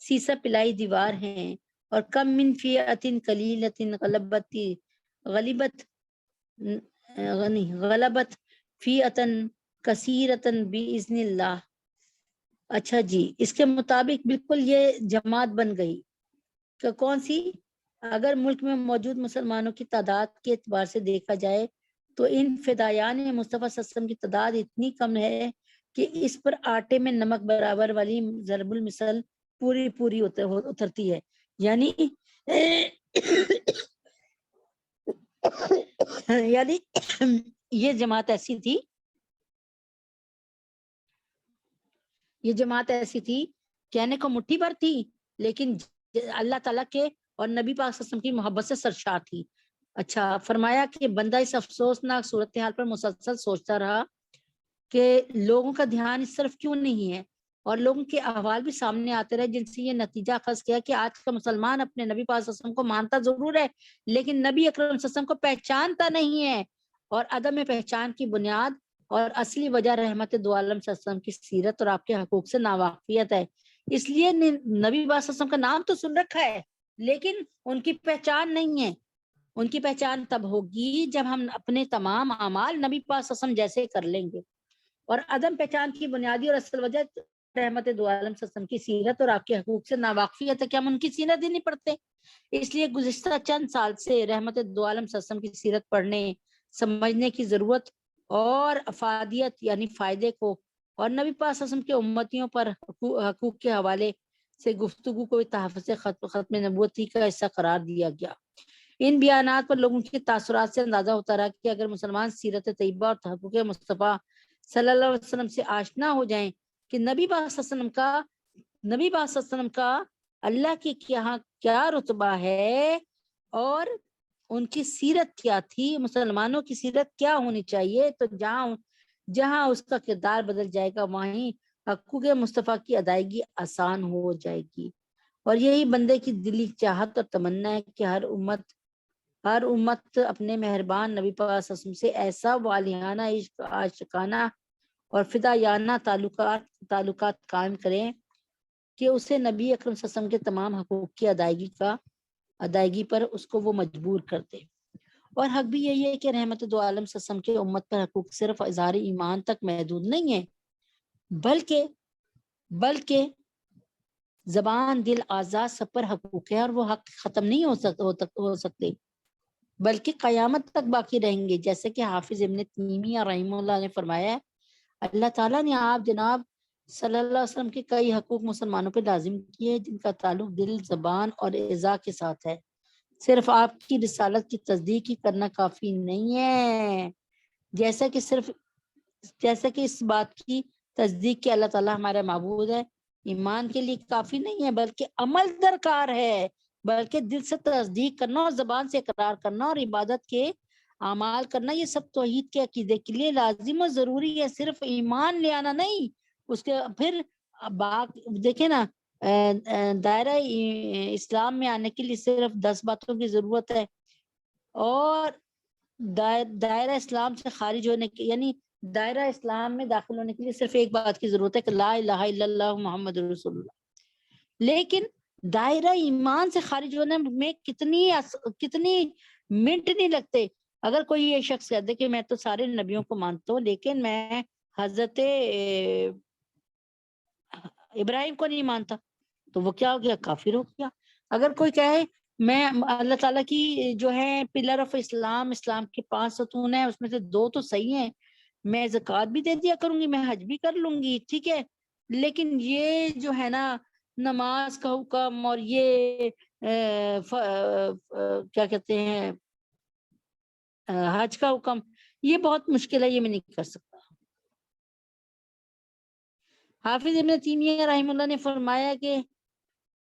سیسا پلائی دیوار ہیں، اور کم من فیعۃ قلیلۃ غلبت فیعۃ کثیرۃ باذن اللہ. اچھا جی، اس کے مطابق بالکل یہ جماعت بن گئی کہ کون سی؟ اگر ملک میں موجود مسلمانوں کی تعداد کے اعتبار سے دیکھا جائے تو ان فدایان مصطفیٰ صلی اللہ علیہ وسلم کی تعداد اتنی کم ہے کہ اس پر آٹے میں نمک برابر والی ضرب المثل پوری اترتی ہے. یعنی یعنی یہ جماعت ایسی تھی کہنے کو مٹھی بھر تھی، لیکن اللہ تعالیٰ کے اور نبی پاک صلی اللہ علیہ وسلم کی محبت سے سرشار تھی. اچھا، فرمایا کہ بندہ اس افسوسناک صورتحال پر مسلسل سوچتا رہا کہ لوگوں کا دھیان اس طرف کیوں نہیں ہے، اور لوگوں کے احوال بھی سامنے آتے رہے، جن سے یہ نتیجہ اخذ کیا کہ آج کا مسلمان اپنے نبی پاک صلی اللہ علیہ وسلم کو مانتا ضرور ہے لیکن نبی اکرم صلی اللہ علیہ وسلم کو پہچانتا نہیں ہے. اور عدم پہچان کی بنیاد اور اصلی وجہ رحمت دو عالم صلی اللہ علیہ وسلم کی سیرت اور آپ کے حقوق سے ناواقفیت ہے. اس لیے نبی پاک صلی اللہ علیہ وسلم کا نام تو سن رکھا ہے لیکن ان کی پہچان نہیں ہے. ان کی پہچان تب ہوگی جب ہم اپنے تمام اعمال نبی پاک صلی اللہ علیہ وسلم جیسے کر لیں گے. اور عدم پہچان کی بنیادی اور اصل وجہ رحمت دو عالم صلی اللہ علیہ وسلم کی سیرت اور آپ کے حقوق سے ناواقفیت ہے کہ ہم ان کی سیرت ہی نہیں پڑھتے. اس لیے گزشتہ چند سال سے رحمت دو عالم صلی اللہ علیہ وسلم کی سیرت پڑھنے، سمجھنے کی ضرورت اور افادیت یعنی فائدے کو اور نبی پاک صلی اللہ علیہ وسلم کے امتیوں پر حقوق کے حوالے سے گفتگو کو تحفظ ختم نبوتی کا حصہ قرار دیا گیا. ان بیانات پر لوگوں کے تاثرات سے اندازہ ہوتا رہا کہ اگر مسلمان سیرت طیبہ اور حقوق مصطفیٰ صلی اللہ علیہ وسلم سے آشنا ہو جائیں کہ نبی پاک صلی اللہ علیہ وسلم کا اللہ کے یہاں کیا رتبہ ہے اور ان کی سیرت کیا تھی، مسلمانوں کی سیرت کیا ہونی چاہیے، تو جہاں اس کا کردار بدل جائے گا وہیں حقوق مصطفیٰ کی ادائیگی آسان ہو جائے گی. اور یہی بندے کی دلی چاہت اور تمنا ہے کہ ہر امت اپنے مہربان نبی پاک صلی اللہ علیہ وسلم سے ایسا والہانہ عشق، عاشقانہ اور فدایانہ تعلقات قائم کریں کہ اسے نبی اکرم صلی اللہ علیہ وسلم کے تمام حقوق کی ادائیگی پر اس کو وہ مجبور کر دے. اور حق بھی یہی ہے کہ رحمت دو عالم صلی اللہ علیہ وسلم کے امت پر حقوق صرف اظہار ایمان تک محدود نہیں ہے، بلکہ زبان، دل، اعضاء سب پر حقوق ہے، اور وہ حق ختم نہیں ہو سکتے بلکہ قیامت تک باقی رہیں گے. جیسے کہ حافظ ابن تیمیہ رحمہ اللہ نے فرمایا ہے، اللہ تعالیٰ نے آپ جناب صلی اللہ علیہ وسلم کے کئی حقوق مسلمانوں پہ لازم کیے جن کا تعلق دل، زبان اور اعضاء کے ساتھ ہے. صرف آپ کی رسالت کی تصدیق ہی کرنا کافی نہیں ہے، جیسا کہ اس بات کی تصدیق کہ اللہ تعالیٰ ہمارا معبود ہے ایمان کے لیے کافی نہیں ہے، بلکہ عمل درکار ہے، بلکہ دل سے تصدیق کرنا اور زبان سے اقرار کرنا اور عبادت کے اعمال کرنا، یہ سب توحید کے عقیدے کے لیے لازم و ضروری ہے، صرف ایمان لے آنا نہیں. اس کے پھر دیکھیں نا، دائرہ اسلام میں آنے کے لیے صرف 10 باتوں کی ضرورت ہے، اور دائرہ اسلام سے خارج ہونے کے یعنی دائرہ اسلام میں داخل ہونے کے لیے صرف ایک بات کی ضرورت ہے کہ لا الہ الا اللہ محمد رسول اللہ. لیکن دائرہ ایمان سے خارج ہونے میں کتنی منٹ نہیں لگتے. اگر کوئی یہ شخص کہتے کہ میں تو سارے نبیوں کو مانتا ہوں لیکن میں حضرت ابراہیم کو نہیں مانتا، تو وہ کیا ہو گیا؟ کافر ہو گیا. اگر کوئی کہے میں اللہ تعالیٰ کی جو ہے پلر آف اسلام، اسلام کے 5 ستون ہیں، اس میں سے 2 تو صحیح ہیں، میں زکوٰۃ بھی دے دیا کروں گی، میں حج بھی کر لوں گی، ٹھیک ہے، لیکن یہ جو ہے نا نماز کا حکم اور یہ کیا کہتے ہیں حج کا حکم، یہ بہت مشکل ہے، یہ میں نہیں کر سکتا۔ حافظ ابن تیمیہ رحمہ اللہ نے فرمایا کہ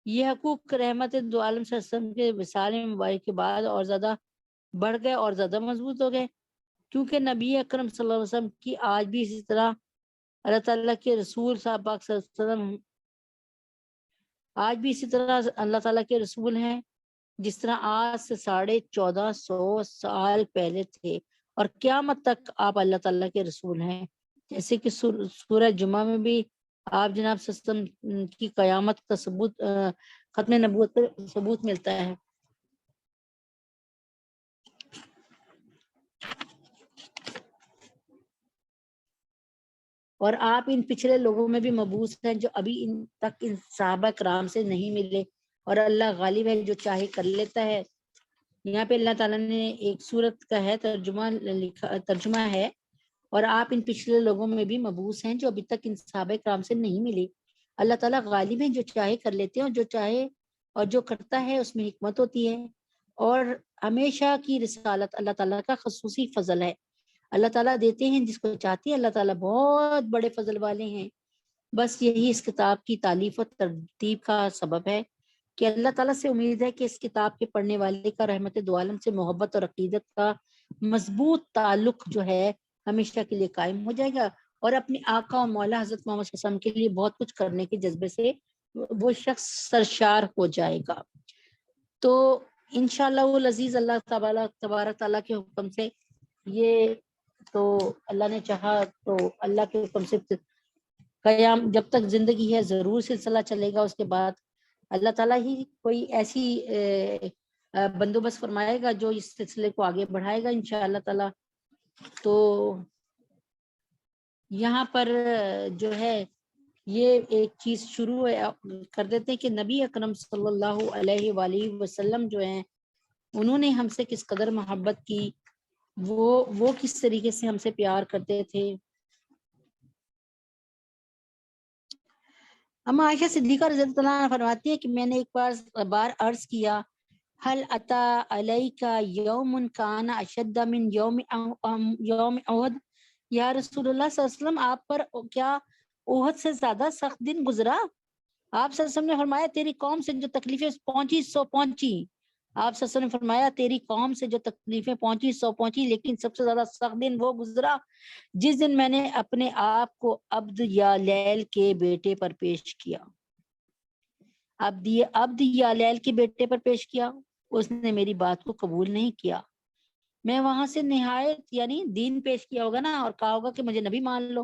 یہ حقوق رحمت دو عالم صلی اللہ علیہ وسلم کے وصال مبارک کے بعد اور زیادہ بڑھ گئے اور زیادہ مضبوط ہو گئے، کیونکہ نبی اکرم صلی اللہ علیہ وسلم کی آج بھی اسی طرح اللہ تعالیٰ کے رسول صاحب پاک صلی اللہ علیہ وسلم آج بھی اسی طرح اللہ تعالیٰ کے رسول ہیں جس طرح آج سے 1450 سال پہلے تھے، اور قیامت تک آپ اللہ تعالیٰ کے رسول ہیں، جیسے کہ سورہ جمعہ میں بھی آپ جناب صلی اللہ علیہ وسلم کی قیامت کا ثبوت، ختم نبوت پر ثبوت ملتا ہے۔ اور آپ ان پچھلے لوگوں میں بھی مبعوث ہیں جو ابھی ان تک ان صحابہ کرام سے نہیں ملے، اور اللہ غالب ہے جو چاہے کر لیتا ہے۔ یہاں پہ اللہ تعالیٰ نے ایک سورت کا ہے ترجمہ ہے، اور آپ ان پچھلے لوگوں میں بھی مبعوث ہیں جو ابھی تک ان صحابہ کرام سے نہیں ملے، اللہ تعالیٰ غالب ہے جو چاہے کر لیتے ہیں، اور جو چاہے اور جو کرتا ہے اس میں حکمت ہوتی ہے، اور ہمیشہ کی رسالت اللہ تعالیٰ کا خصوصی فضل ہے، اللہ تعالیٰ دیتے ہیں جس کو چاہتے ہیں، اللہ تعالیٰ بہت بڑے فضل والے ہیں۔ بس یہی اس کتاب کی تالیف و ترتیب کا سبب ہے کہ اللہ تعالیٰ سے امید ہے کہ اس کتاب کے پڑھنے والے کا رحمت دو عالم سے محبت اور عقیدت کا مضبوط تعلق جو ہے ہمیشہ کے لیے قائم ہو جائے گا، اور اپنے آقا و مولا حضرت محمد صلی اللہ علیہ وسلم کے لیے بہت کچھ کرنے کے جذبے سے وہ شخص سرشار ہو جائے گا۔ تو انشاءاللہ العزیز اللہ تبارک تعالیٰ کے حکم سے یہ تو اللہ نے چاہا تو اللہ کے حکم سے قیام جب تک زندگی ہے ضرور سلسلہ چلے گا، اس کے بعد اللہ تعالیٰ ہی کوئی ایسی بندوبست فرمائے گا جو اس سلسلے کو آگے بڑھائے گا انشاءاللہ تعالیٰ۔ تو یہاں پر جو ہے یہ ایک چیز شروع کر دیتے ہیں کہ نبی اکرم صلی اللہ علیہ وآلہ وسلم جو ہیں انہوں نے ہم سے کس قدر محبت کی، وہ کس طریقے سے ہم سے پیار کرتے تھے۔ اما عائشہ صدیقہ رضی اللہ عنہا فرماتی ہے کہ میں نے ایک بار عرض کیا، حل اتا علیک یوم کان اشد من یوم احد، یا رسول اللہ صلی اللہ علیہ وسلم آپ پر کیا احد سے زیادہ سخت دن گزرا؟ آپ صلی اللہ علیہ وسلم نے فرمایا تیری قوم سے جو تکلیفیں پہنچی سو پہنچی، آپ صلی اللہ علیہ وسلم نے فرمایا تیری قوم سے جو تکلیفیں پہنچی سو پہنچی، لیکن سب سے زیادہ سخت دن وہ گزرا جس دن میں نے اپنے آپ کو عبد یا لیل کے بیٹے پر پیش کیا۔ عبد یا لیل کے بیٹے پر پیش کیا، اس نے میری بات کو قبول نہیں کیا، میں وہاں سے نہایت یعنی دین پیش کیا ہوگا نا اور کہا ہوگا کہ مجھے نبی مان لو،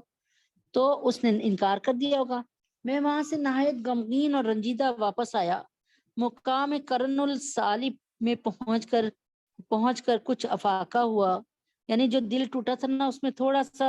تو اس نے انکار کر دیا ہوگا، میں وہاں سے نہایت غمگین اور رنجیدہ واپس آیا، مقام کرن الصالب میں پہنچ کر کچھ افاقہ ہوا، یعنی جو دل ٹوٹا تھا نا اس میں تھوڑا سا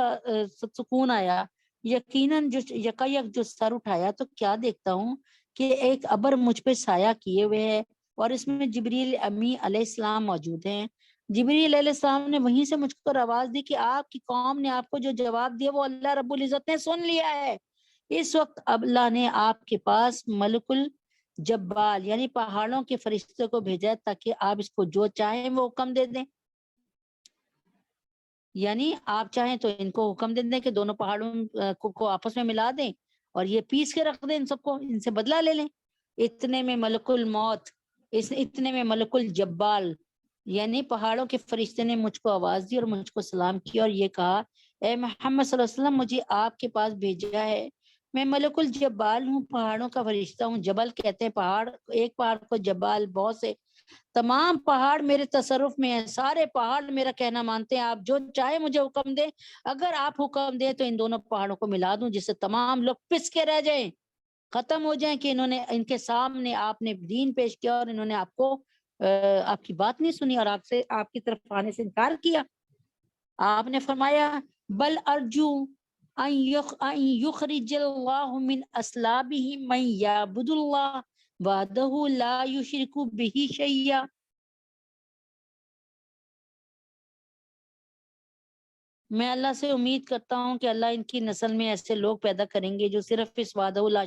سکون آیا، یقیناً جو یکایک جو سر اٹھایا تو کیا دیکھتا ہوں کہ ایک ابر مجھ پہ سایہ کیے ہوئے ہے، اور اس میں جبریل امی علیہ السلام موجود ہیں۔ جبریل علیہ السلام نے وہیں سے مجھ کو آواز دی کہ آپ کی قوم نے آپ کو جو جواب دیا وہ اللہ رب العزت نے سن لیا ہے، اس وقت اللہ نے آپ کے پاس ملک الجبال یعنی پہاڑوں کے فرشتے کو بھیجا ہے تاکہ آپ اس کو جو چاہیں وہ حکم دے دیں، یعنی آپ چاہیں تو ان کو حکم دے دیں کہ دونوں پہاڑوں کو آپس میں ملا دیں اور یہ پیس کے رکھ دیں، ان سب کو ان سے بدلہ لے لیں۔ اتنے میں ملک الموت، اتنے میں ملک الجبال یعنی پہاڑوں کے فرشتے نے مجھ کو آواز دی اور مجھ کو سلام کیا اور یہ کہا، اے محمد صلی اللہ علیہ وسلم مجھے آپ کے پاس بھیجا ہے، میں ملک الجبال ہوں، پہاڑوں کا فرشتہ ہوں۔ جبل کہتے ہیں پہاڑ، ایک پہاڑ کو جبال، بہت سے تمام پہاڑ میرے تصرف میں ہیں، سارے پہاڑ میرا کہنا مانتے ہیں، آپ جو چاہے مجھے حکم دیں، اگر آپ حکم دیں تو ان دونوں پہاڑوں کو ملا دوں جس سے تمام لوگ پس کے رہ جائیں، ختم ہو جائیں کہ انہوں نے ان کے سامنے آپ نے دین پیش کیا اور انہوں نے آپ کو آپ کی بات نہیں سنی اور آپ کی طرف آنے سے انکار کیا۔ آپ نے فرمایا بل ارجو ان یخرج اللہ من اصلابہ من یعبد اللہ وحدہ لا یشرک بہ شیئا. میں اللہ سے امید کرتا ہوں کہ اللہ ان کی نسل میں ایسے لوگ پیدا کریں گے جو صرف اس وحدہ لا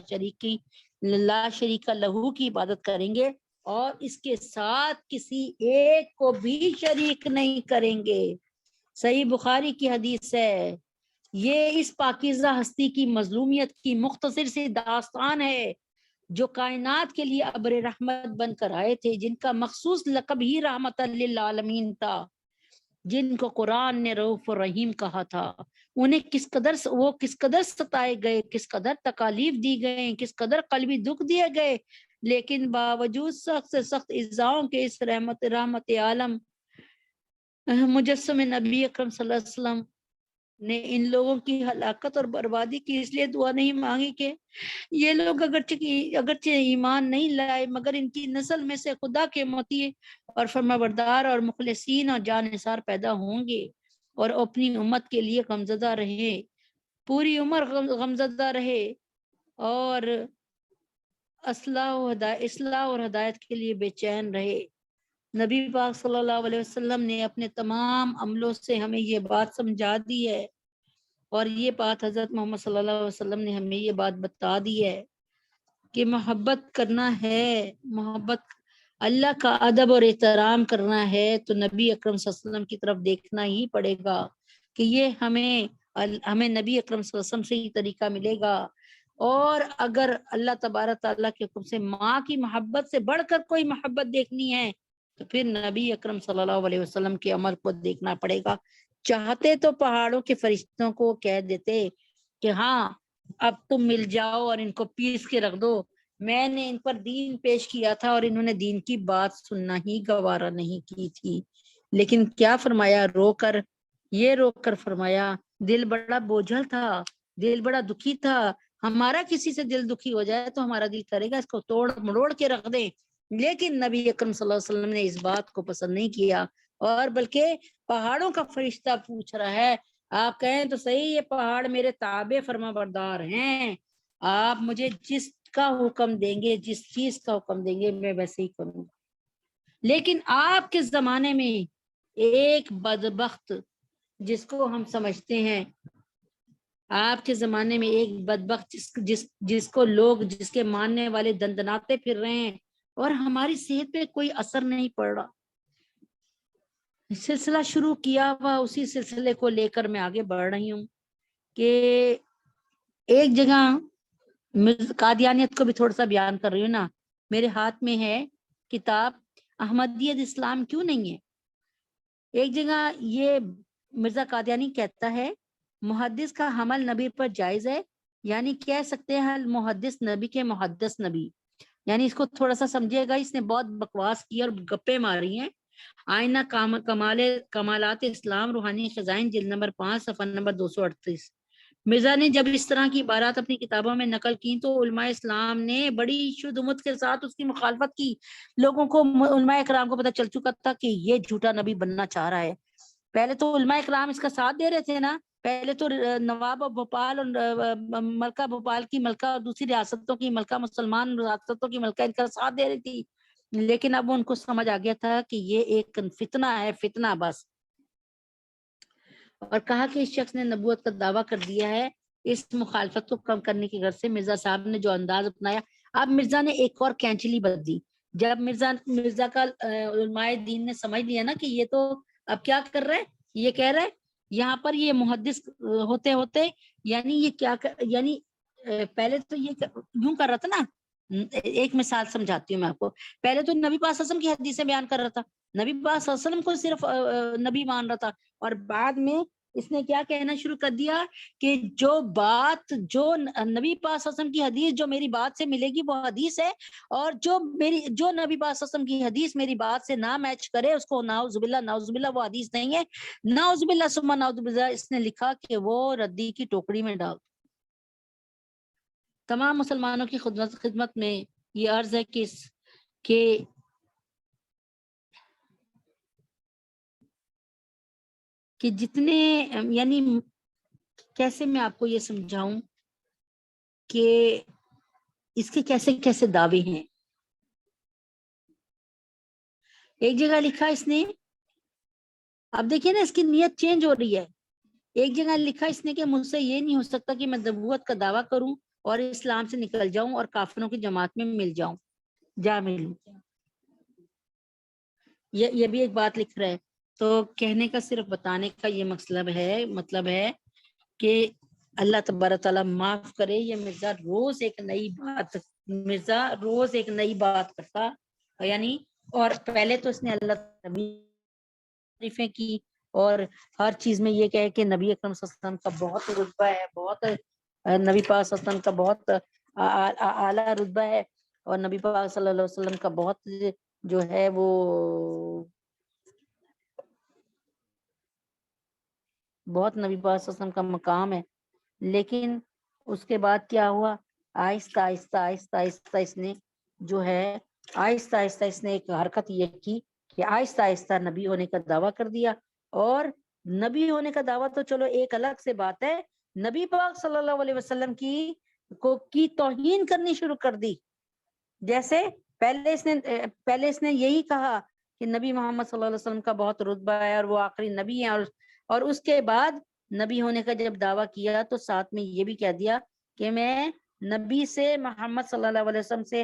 شریک لہو کی عبادت کریں گے اور اس کے ساتھ کسی ایک کو بھی شریک نہیں کریں گے. صحیح بخاری کی حدیث ہے. یہ اس پاکیزہ ہستی کی مظلومیت کی مختصر سی داستان ہے جو کائنات کے لیے ابر رحمت بن کر آئے تھے، جن کا مخصوص لقب ہی رحمت للعالمین تھا، جن کو قرآن نے رؤوف الرحیم کہا تھا. انہیں کس قدر ستائے گئے، کس قدر تکالیف دی گئے، کس قدر قلبی دکھ دیے گئے، لیکن باوجود سخت سے سخت ایذاؤں کے اس رحمت عالم مجسم نبی اکرم صلی اللہ علیہ وسلم نے ان لوگوں کی ہلاکت اور بربادی کی اس لیے دعا نہیں مانگی کہ یہ لوگ اگرچہ ایمان نہیں لائے مگر ان کی نسل میں سے خدا کے مطیع اور فرمانبردار اور مخلصین اور جانثار پیدا ہوں گے اور اپنی امت کے لیے غمزدہ رہے، پوری عمر غمزدہ رہے اور اصلاح اور ہدایت کے لیے بے چین رہے. نبی پاک صلی اللہ علیہ وسلم نے اپنے تمام عملوں سے ہمیں یہ بات سمجھا دی ہے، اور یہ بات حضرت محمد صلی اللہ علیہ وسلم نے ہمیں یہ بات بتا دی ہے کہ محبت کرنا ہے، محبت اللہ کا ادب اور احترام کرنا ہے تو نبی اکرم صلی اللہ علیہ وسلم کی طرف دیکھنا ہی پڑے گا کہ یہ ہمیں نبی اکرم صلی اللہ علیہ وسلم سے ہی طریقہ ملے گا. اور اگر اللہ تبارک تعالیٰ کے حکم سے ماں کی محبت سے بڑھ کر کوئی محبت دیکھنی ہے تو پھر نبی اکرم صلی اللہ علیہ وسلم کے عمل کو دیکھنا پڑے گا. چاہتے تو پہاڑوں کے فرشتوں کو کہہ دیتے کہ ہاں اب تم مل جاؤ اور ان کو پیس کے رکھ دو، میں نے ان پر دین پیش کیا تھا اور انہوں نے دین کی بات سننا ہی گوارا نہیں کی تھی. لیکن کیا فرمایا، رو کر فرمایا دل بڑا بوجھل تھا، دل بڑا دکھی تھا. ہمارا کسی سے دل دکھی ہو جائے تو ہمارا دل کرے گا اس کو توڑ مروڑ کے رکھ دیں، لیکن نبی اکرم صلی اللہ علیہ وسلم نے اس بات کو پسند نہیں کیا. اور بلکہ پہاڑوں کا فرشتہ پوچھ رہا ہے، آپ کہیں تو صحیح یہ پہاڑ میرے تابع فرما بردار ہیں، آپ مجھے جس کا حکم دیں گے، جس چیز کا حکم دیں گے میں ویسے ہی کروں گا. لیکن آپ کے زمانے میں ایک بدبخت جس کو ہم سمجھتے ہیں، آپ کے زمانے میں ایک بدبخت جس کو لوگ، جس کے ماننے والے دندناتے پھر رہے ہیں اور ہماری صحت پہ کوئی اثر نہیں پڑ رہا. سلسلہ شروع کیا ہوا اسی سلسلے کو لے کر میں آگے بڑھ رہی ہوں کہ ایک جگہ قادیانیت کو بھی تھوڑا سا بیان کر رہی ہوں نا. میرے ہاتھ میں ہے کتاب احمدیت اسلام کیوں نہیں ہے. ایک جگہ یہ مرزا قادیانی کہتا ہے محدث کا حمل نبی پر جائز ہے، یعنی کہہ سکتے ہیں محدث نبی کے محدث نبی. یعنی اس کو تھوڑا سا سمجھیے گا، اس نے بہت بکواس کی اور گپے ماری ہیں. آئینہ کمالات اسلام روحانی خزائن جلد نمبر 5 صفحہ نمبر 238. مرزا نے جب اس طرح کی عبارات اپنی کتابوں میں نقل کی تو علماء اسلام نے بڑی شدت کے ساتھ اس کی مخالفت کی. لوگوں کو، علماء اکرام کو پتہ چل چکا تھا کہ یہ جھوٹا نبی بننا چاہ رہا ہے. پہلے تو علماء اکرام اس کا ساتھ دے رہے تھے نا، پہلے تو نواب بھوپال اور ملکہ بھوپال کی ملکہ اور دوسری ریاستوں کی ملکہ، مسلمان ریاستوں کی ملکہ ان کا ساتھ دے رہی تھی. لیکن اب ان کو سمجھ آ گیا تھا کہ یہ ایک فتنہ ہے، فتنہ بس. اور کہا کہ اس شخص نے نبوت کا دعویٰ کر دیا ہے. اس مخالفت کو کم کرنے کی غرض سے مرزا صاحب نے جو انداز اپنایا، اب مرزا نے ایک اور کینچلی بدلی. جب مرزا کا علماء دین نے سمجھ لیا نا کہ یہ تو اب کیا کر رہے، یہ کہہ رہے یہاں پر یہ محدث ہوتے ہوتے، یعنی یہ کیا یعنی پہلے تو یہ یوں کر رہا تھا نا. ایک مثال سمجھاتی ہوں میں آپ کو. پہلے تو نبی پاک صلی اللہ علیہ وسلم کی حدیثیں بیان کر رہا تھا، نبی پاک صلی اللہ علیہ وسلم کو صرف نبی مان رہا تھا، اور بعد میں اس نے کیا کہنا شروع کر دیا کہ جو بات، جو نبی پاک صلی اللہ علیہ وسلم کی حدیث جو میری بات سے ملے گی وہ حدیث ہے، اور جو نبی پاک صلی اللہ علیہ وسلم کی حدیث میری بات سے نہ میچ کرے اس کو نعوذ باللہ وہ حدیث نہیں ہے. نعوذ باللہ ثم نعوذ باللہ اس نے لکھا کہ وہ ردی کی ٹوکری میں ڈال. تمام مسلمانوں کی خدمت میں یہ عرض ہے کہ جتنے یعنی کیسے میں آپ کو یہ سمجھاؤں کہ اس کے کیسے کیسے دعوے ہیں. ایک جگہ لکھا اس نے، اب دیکھیے نا اس کی نیت چینج ہو رہی ہے. ایک جگہ لکھا اس نے کہ مجھ سے یہ نہیں ہو سکتا کہ میں نبوت کا دعویٰ کروں اور اسلام سے نکل جاؤں اور کافروں کی جماعت میں مل جاؤں، جا ملوں. یہ بھی ایک بات لکھ رہا ہے. تو کہنے کا صرف بتانے کا یہ مطلب ہے کہ اللہ تبارک تعالیٰ معاف کرے. یہ مرزا روز ایک نئی بات کرتا، یعنی اور پہلے تو اس نے اللہ تعریفیں کی اور ہر چیز میں یہ کہے کہ نبی اکرم صلی اللہ علیہ وسلم کا بہت رتبہ ہے، بہت نبی پاک صلی اللہ علیہ وسلم کا بہت اعلیٰ رتبہ ہے، اور نبی پاک صلی اللہ علیہ وسلم کا بہت جو ہے وہ بہت نبی پاک صلی اللہ علیہ وسلم کا مقام ہے. لیکن اس کے بعد کیا ہوا؟ آہستہ آہستہ آہستہ آہستہ اس نے جو ہے اس نے ایک حرکت یہ کی کہ آہستہ آہستہ نبی ہونے کا دعویٰ کر دیا. اور نبی ہونے کا دعویٰ تو چلو ایک الگ سے بات ہے، نبی پاک صلی اللہ علیہ وسلم کی توہین کرنی شروع کر دی. جیسے پہلے اس نے یہی کہا کہ نبی محمد صلی اللہ علیہ وسلم کا بہت رتبہ ہے اور وہ آخری نبی ہیں، اور اس کے بعد نبی ہونے کا جب دعویٰ کیا تو ساتھ میں یہ بھی کہہ دیا کہ میں نبی سے، محمد صلی اللہ علیہ وسلم سے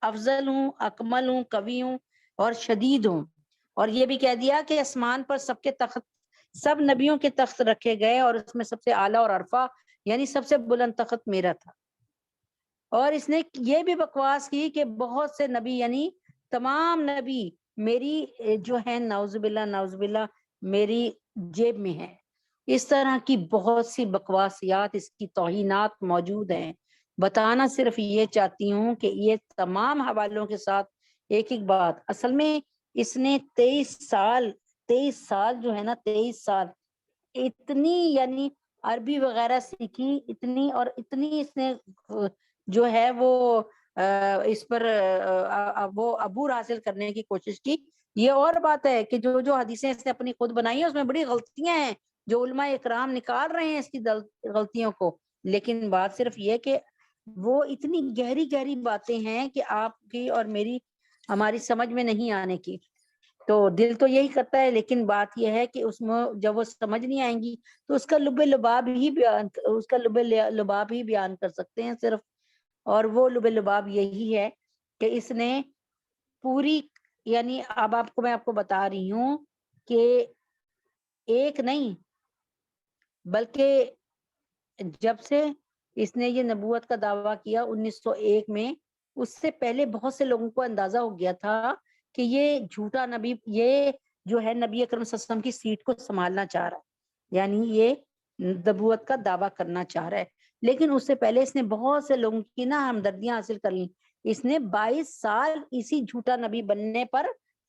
افضل ہوں، اکمل ہوں، قوی ہوں اور شدید ہوں. اور یہ بھی کہہ دیا کہ آسمان پر سب نبیوں کے تخت رکھے گئے اور اس میں سب سے اعلیٰ اور عرفہ یعنی سب سے بلند تخت میرا تھا. اور اس نے یہ بھی بکواس کی کہ بہت سے نبی یعنی تمام نبی میری جو ہے نعوذ باللہ میری جیب میں ہے. اس طرح کی بہت سی بکواسیات، اس کی توہینات موجود ہیں. بتانا صرف یہ چاہتی ہوں کہ یہ تمام حوالوں کے ساتھ ایک بات، اصل میں اس نے 23 سال جو ہے نا 23 سال اتنی یعنی عربی وغیرہ سیکھی، اتنی اس نے جو ہے وہ اس پر وہ عبور حاصل کرنے کی کوشش کی. یہ اور بات ہے کہ جو حدیثیں اس نے اپنی خود بنائی ہیں اس میں بڑی غلطیاں ہیں جو علماء اکرام نکال رہے ہیں اس کی غلطیوں کو. لیکن بات صرف یہ کہ وہ اتنی گہری باتیں ہیں کہ آپ کی اور ہماری سمجھ میں نہیں آنے کی. تو دل تو یہی کرتا ہے، لیکن بات یہ ہے کہ اس میں جب وہ سمجھ نہیں آئیں گی تو اس کا لب لباب ہی بیان کر سکتے ہیں صرف. اور وہ لب لباب یہی ہے کہ اس نے پوری یعنی اب میں آپ کو بتا رہی ہوں کہ ایک نہیں بلکہ جب سے اس نے یہ نبوت کا دعویٰ کیا 1901 میں، اس سے پہلے بہت سے لوگوں کو اندازہ ہو گیا تھا کہ یہ جھوٹا نبی، یہ جو ہے نبی اکرم صلی اللہ علیہ وسلم کی سیٹ کو سنبھالنا چاہ رہا ہے، یعنی یہ نبوت کا دعویٰ کرنا چاہ رہا ہے. لیکن اس سے پہلے اس نے بہت سے لوگوں کی ہمدردیاں حاصل کر لی. اس نے 22 سال اسی جھوٹا نبی بننے پر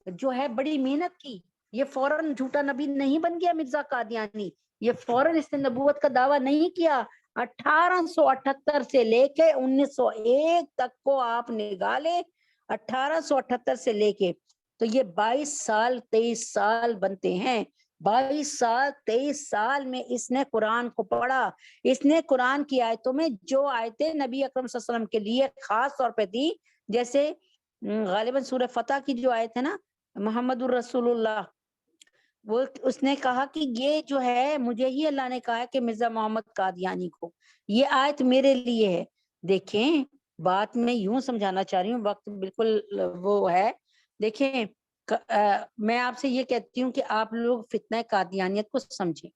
جو ہے بڑی محنت کی. یہ فوراً جھوٹا نبی نہیں بن گیا مرزا قادیانی، یہ فوراً اس نے نبوت کا دعویٰ نہیں کیا. 1878 سے لے کے 1901 تک کو آپ نگالے، 1878 سے لے کے تو یہ 22 سال 23 سال بنتے ہیں. 22 سال 23 سال میں اس نے قرآن کو پڑھا. اس نے قرآن کی آیتوں میں جو آیتیں نبی اکرم صلی اللہ علیہ وسلم کے لیے خاص طور پہ تھی، جیسے غالباً سورہ فتح کی جو آیت ہے نا محمد الرسول اللہ، وہ اس نے کہا کہ یہ جو ہے مجھے ہی اللہ نے کہا ہے کہ مرزا محمد قادیانی کو یہ آیت میرے لیے ہے. دیکھیں بات میں یوں سمجھانا چاہ رہی ہوں، وقت بالکل وہ ہے. دیکھیں میں آپ سے یہ کہتی ہوں کہ آپ لوگ فتنہ قادیانیت کو سمجھیں.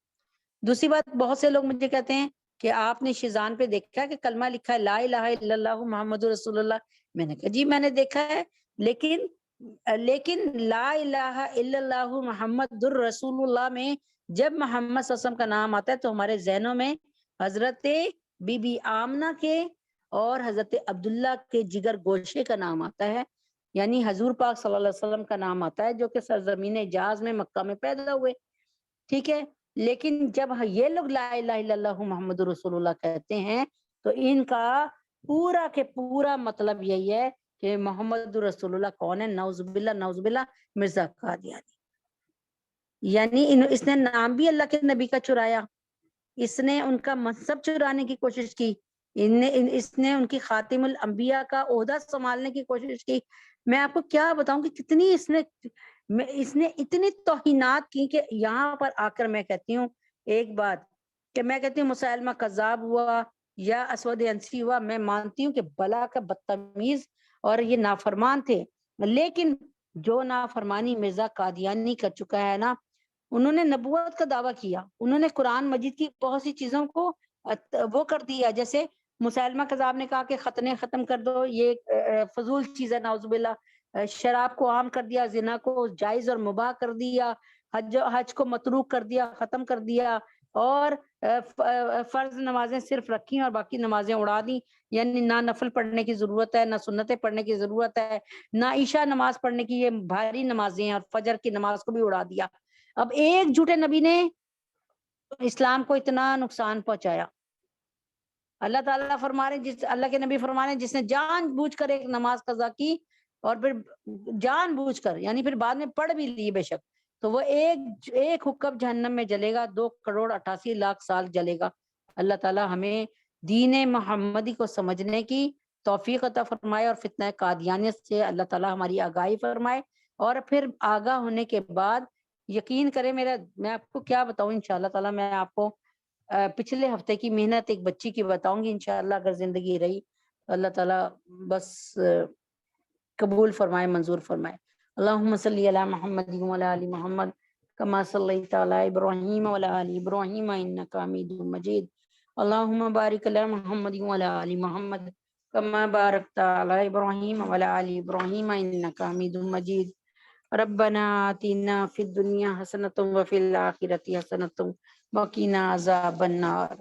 دوسری بات، بہت سے لوگ مجھے کہتے ہیں کہ آپ نے شیزان پہ دیکھا کہ کلمہ لکھا ہے لا الہ الا اللہ محمد رسول اللہ. میں نے کہا جی میں نے دیکھا ہے، لیکن لا الہ الا اللہ محمد الرسول اللہ میں جب محمد صلی اللہ علیہ وسلم کا نام آتا ہے تو ہمارے ذہنوں میں حضرت بی بی آمنہ کے اور حضرت عبداللہ کے جگر گوشے کا نام آتا ہے، یعنی حضور پاک صلی اللہ علیہ وسلم کا نام آتا ہے جو کہ سرزمین حجاز میں مکہ میں پیدا ہوئے. ٹھیک ہے، لیکن جب یہ لوگ لا الہ الا اللہ محمد رسول اللہ کہتے ہیں تو ان کا پورا کے پورا مطلب یہی ہے کہ محمد رسول اللہ کون ہے؟ نعوذ باللہ مرزا قادیانی. یعنی اس نے نام بھی اللہ کے نبی کا چرایا. اس نے ان کا منصب چرانے کی کوشش کی، اس نے ان کی خاتم الانبیاء کا عہدہ سنبھالنے کی کوشش کی. میں آپ کو کیا بتاؤں کہ کتنی اس نے اتنی توہینات کی کہ یہاں پر آ کر میں کہتی ہوں ایک بات کہ میں کہتی ہوں مسلمہ کذاب ہوا یا اسود انسی ہوا، میں مانتی ہوں کہ بلا کا بدتمیز اور یہ نافرمان تھے، لیکن جو نافرمانی مرزا قادیانی کر چکا ہے نا، انہوں نے نبوت کا دعویٰ کیا، انہوں نے قرآن مجید کی بہت سی چیزوں کو وہ کر دیا، جیسے مسلمہ کذاب نے کہا کہ ختنے ختم کر دو، یہ فضول چیز ہے، نعوذ باللہ. شراب کو عام کر دیا، زنا کو جائز اور مباح کر دیا، حج کو متروک کر دیا، ختم کر دیا، اور فرض نمازیں صرف رکھی اور باقی نمازیں اڑا دی، یعنی نہ نفل پڑھنے کی ضرورت ہے، نہ سنتیں پڑھنے کی ضرورت ہے، نہ عشاء نماز پڑھنے کی، یہ بھاری نمازیں ہیں، اور فجر کی نماز کو بھی اڑا دیا. اب ایک جھوٹے نبی نے اسلام کو اتنا نقصان پہنچایا. اللہ تعالیٰ فرما رہے ہیں، اللہ کے نبی فرما رہے ہیں، جس نے جان بوجھ کر ایک نماز قضا کی اور پھر جان بوجھ کر، یعنی پھر بعد میں پڑھ بھی لی بے شک، تو وہ ایک حکم جہنم میں جلے گا، 2,88,00,000 سال جلے گا. اللہ تعالیٰ ہمیں دین محمدی کو سمجھنے کی توفیق عطا فرمائے، اور فتنہ قادیانیت سے اللہ تعالیٰ ہماری آگاہی فرمائے، اور پھر آگاہ ہونے کے بعد یقین کرے میں آپ کو کیا بتاؤں، انشاءاللہ تعالیٰ میں آپ کو پچھلے ہفتے کی محنت ایک بچی کی بتاؤں گی، انشاءاللہ اگر زندگی رہی اللہ تعالیٰ بس قبول فرمائے، منظور فرمائے. اللہم صلی علی محمد وعلی آل محمد کما صلیت علی ابراہیم وعلی آل ابراہیم انک حمید مجید. اللہم بارک علی محمد وعلی آل محمد کما بارکت علی ابراہیم وعلی آل ابراہیم انک حمید مجید. ربنا آتنا فی الدنیا حسنۃ وفی الآخرۃ حسنۃ وقنا عذاب النار.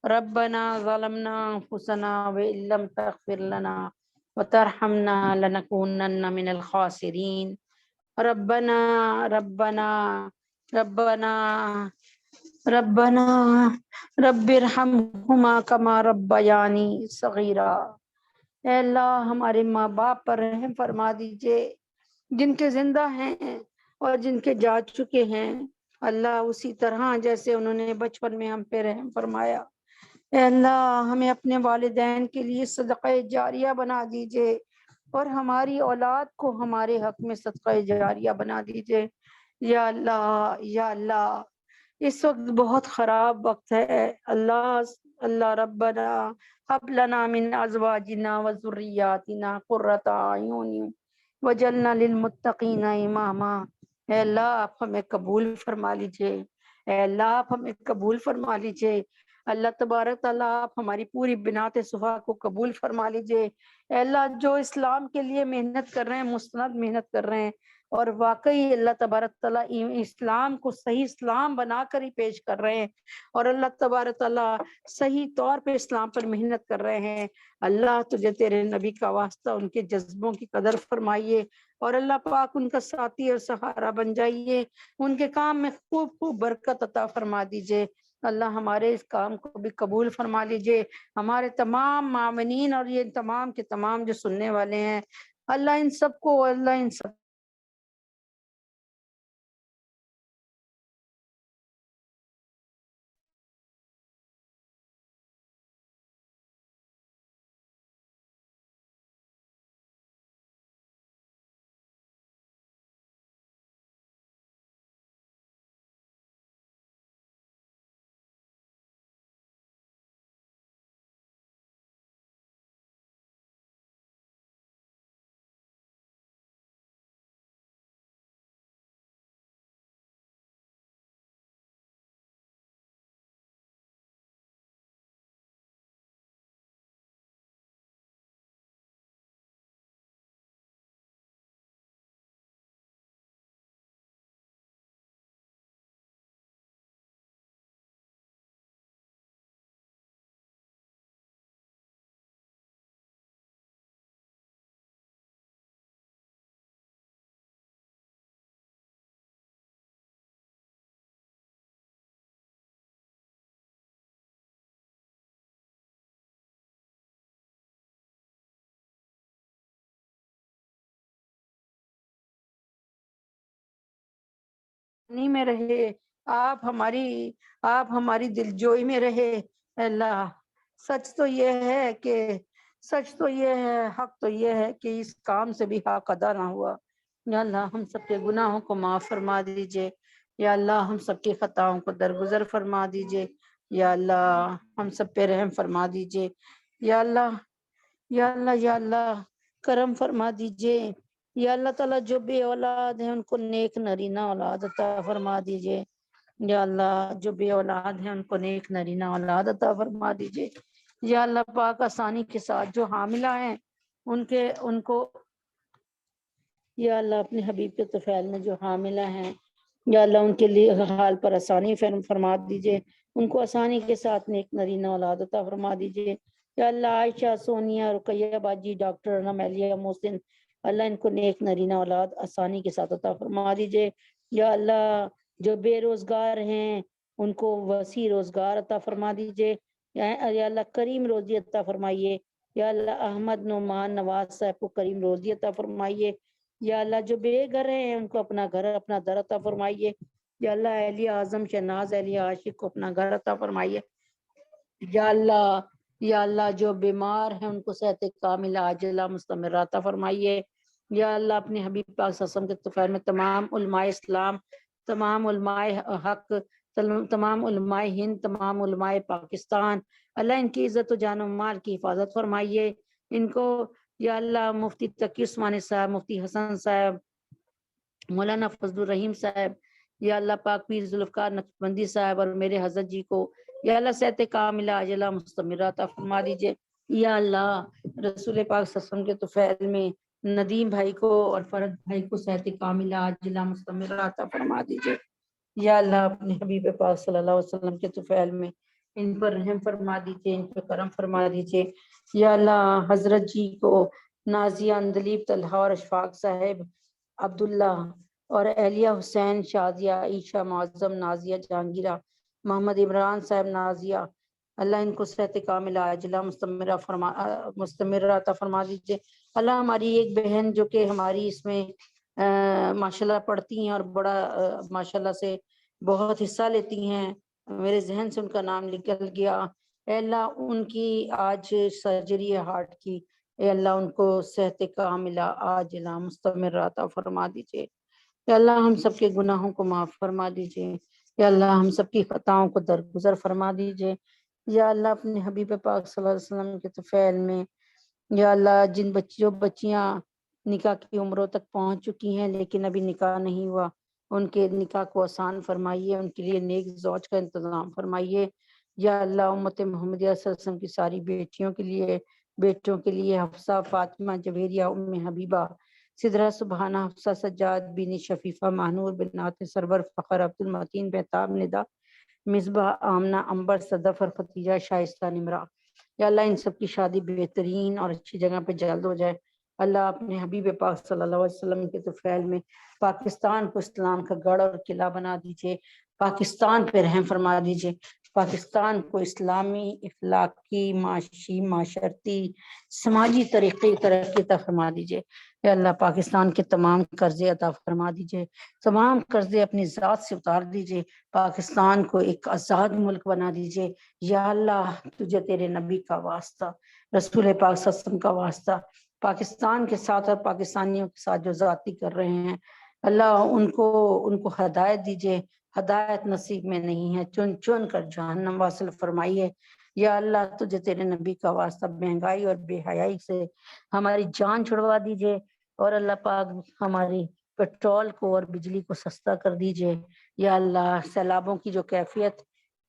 ربنا ظلمنا انفسنا وان لم تغفر لنا وترحمنا لنكونن من الخاسرین. ربنا ربنا ربنا ربنا رب ارحمہما کما ربیانی صغیرا. اے اللہ ہمارے ماں باپ پر رحم فرما دیجئے، جن کے زندہ ہیں اور جن کے جا چکے ہیں، اللہ اسی طرح جیسے انہوں نے بچپن میں ہم پہ رحم فرمایا. اے اللہ ہمیں اپنے والدین کے لیے صدقہ جاریہ بنا دیجئے، اور ہماری اولاد کو ہمارے حق میں صدقہ جاریہ بنا دیجئے. یا اللہ یا اللہ، اس وقت بہت خراب وقت ہے، اللہ ربنا ہب لنا من ازواجنا وذریاتنا قرۃ اعین وجعلنا للمتقین اماما. اے اللہ آپ ہمیں قبول فرما لیجئے، اے اللہ آپ ہمیں قبول فرما لیجئے. اللہ تبارک تعالیٰ آپ ہماری پوری بنات صفا کو قبول فرما لیجئے. اے اللہ جو اسلام کے لیے محنت کر رہے ہیں، مستند محنت کر رہے ہیں، اور واقعی اللہ تبارک تعالیٰ اسلام کو صحیح اسلام بنا کر ہی پیش کر رہے ہیں، اور اللہ تبارک تعالیٰ صحیح طور پہ اسلام پر محنت کر رہے ہیں، اللہ تجھے تیرے نبی کا واسطہ ان کے جذبوں کی قدر فرمائیے، اور اللہ پاک ان کا ساتھی اور سہارا بن جائیے، ان کے کام میں خوب خوب برکت عطا فرما دیجئے. اللہ ہمارے اس کام کو بھی قبول فرما لیجئے، ہمارے تمام معاونین اور یہ تمام کے تمام جو سننے والے ہیں، اللہ ان سب کو، اللہ ان سب نہیں میں رہے آپ ہماری دلجوئی میں رہے اے اللہ۔ سچ تو یہ ہے، حق تو یہ ہے کہ اس کام سے بھی حق ادا نہ ہوا۔ یا اللہ ہم سب کے گناہوں کو معاف فرما دیجئے، یا اللہ ہم سب کی خطاؤں کو درگزر فرما دیجئے، یا اللہ ہم سب پہ رحم فرما دیجئے، یا اللہ یا اللہ یا اللہ کرم فرما دیجئے، یا اللہ تعالیٰ جو بے اولاد ہیں ان کو نیک نرینہ اولاد عطا فرما دیجئے، یا اللہ جو بے اولاد ہیں ان کو نیک نرینہ اولاد عطا فرما دیجئے، یا اللہ پاک آسانی کے ساتھ جو حاملہ ہیں ان کو یا اللہ اپنے حبیب کے طفیل میں جو حاملہ ہیں یا اللہ ان کے لیے حال پر آسانی فرما دیجئے، ان کو آسانی کے ساتھ نیک نرینہ اولاد عطا فرما دیجئے، یا اللہ عائشہ، سونیا، رقیہ باجی، ڈاکٹر نمیلیہ، محسن، اللہ ان کو نیک نرینہ اولاد آسانی کے ساتھ عطا فرما دیجئے، یا اللہ جو بے روزگار ہیں ان کو وسیع روزگار عطا فرما دیجئے، یا اللہ کریم روزی عطا فرمائیے، یا اللہ احمد نعمان نواز صاحب کو کریم روزی عطا فرمائیے، یا اللہ جو بے گھر ہیں ان کو اپنا گھر اپنا در عطا فرمائیے، یا اللہ اہلیہ اعظم شہناز اہلیہ عاشق کو اپنا گھر عطا فرمائیے، یا اللہ جو بیمار ہیں ان کو صحت کاملہ عاجلہ مستمرہ عطا فرمائیے، یا اللہ اپنے حبیب پاک صلی اللہ علیہ وسلم کے طفیل میں تمام علماء اسلام، تمام علماء حق، تمام علماء ہند، تمام علماء پاکستان، اللہ ان کی عزت و جان و مال کی حفاظت فرمائیے، ان کو یا اللہ مفتی تقی عثمانی صاحب، مفتی حسن صاحب، مولانا فضل الرحیم صاحب، یا اللہ پاک پیر ذوالفقار نقشبندی صاحب اور میرے حضرت جی کو یا اللہ صحت کاملہ عاجلہ مستمرہ عطا فرما دیجئے، یا اللہ رسول پاک صلی اللہ علیہ وسلم کے طفیل میں ندیم بھائی کو اور فرد بھائی کو صحت کاملہ عاجلہ مستمرہ عطا فرما دیجئے، یا اللہ اپنے حبیب پاک صلی اللہ علیہ وسلم کے طفیل میں ان پر رحم فرما دیجئے، ان پر کرم فرما دیجئے، یا اللہ حضرت جی کو نازیہ اندلیب طلحہ اور اشفاق صاحب، عبداللہ اور اہلیہ حسین، شازیہ، عائشہ، معظم، نازیہ، جہانگیرہ، محمد عمران صاحب، نازیہ، اللہ ان کو صحت کاملہ عاجلہ مستمرہ عطا فرما دیجئے، اللہ ہماری ایک بہن جو کہ ہماری اس میں ماشاءاللہ پڑھتی ہیں اور بڑا ماشاءاللہ سے بہت حصہ لیتی ہیں، میرے ذہن سے ان کا نام نکل گیا، اے اللہ ان کی آج سرجری ہے ہارٹ کی، اے اللہ ان کو صحت کاملہ عاجلہ مستمرہ عطا فرما دیجئے، یا اللہ ہم سب کے گناہوں کو معاف فرما دیجئے، یا اللہ ہم سب کی خطاؤں کو درگزر فرما دیجئے، یا اللہ اپنے حبیب پاک صلی اللہ علیہ وسلم کے طفیل میں یا اللہ جو بچیاں نکاح کی عمروں تک پہنچ چکی ہیں لیکن ابھی نکاح نہیں ہوا، ان کے نکاح کو آسان فرمائیے، ان کے لیے نیک زوج کا انتظام فرمائیے، یا اللہ امت محمدیہ صلی اللہ علیہ وسلم کی ساری بیٹیوں کے لیے، بیٹوں کے لیے حفصہ، فاطمہ، جویریہ، ام حبیبہ، سدرہ، سبحانہ، حفصہ، سجاد، بینی، شفیفہ، ماہنور، بنات سرور، فخر، عبد المتین، بہتاب، ندا، مصباح، آمنہ، امبر، صدف اور ختیجہ، شائستہ، نمرہ، یا اللہ ان سب کی شادی بہترین اور اچھی جگہ پہ جلد ہو جائے، اللہ اپنے حبیب پاک صلی اللہ علیہ وسلم کے طفیل میں پاکستان کو اسلام کا گڑھ اور قلعہ بنا دیجئے، پاکستان پہ رحم فرما دیجئے، پاکستان کو اسلامی، اخلاقی، معاشی، معاشرتی، سماجی ترقی عطا فرما دیجئے، یا اللہ پاکستان کے تمام قرضے عطا فرما دیجئے، تمام قرضے اپنی ذات سے اتار دیجئے، پاکستان کو ایک آزاد ملک بنا دیجئے، یا اللہ تجھے تیرے نبی کا واسطہ، رسول پاک صلی اللہ علیہ وسلم کا واسطہ، پاکستان کے ساتھ اور پاکستانیوں کے ساتھ جو ذاتی کر رہے ہیں اللہ ان کو ہدایت دیجئے، ہدایت نصیب میں نہیں ہے، چن چن کر جہنم واصل فرمائیے، یا اللہ تجھے تیرے نبی کا واسطہ مہنگائی اور بے حیائی سے ہماری جان چھڑوا دیجئے، اور اللہ پاک ہماری پیٹرول کو اور بجلی کو سستا کر دیجئے، یا اللہ سیلابوں کی جو کیفیت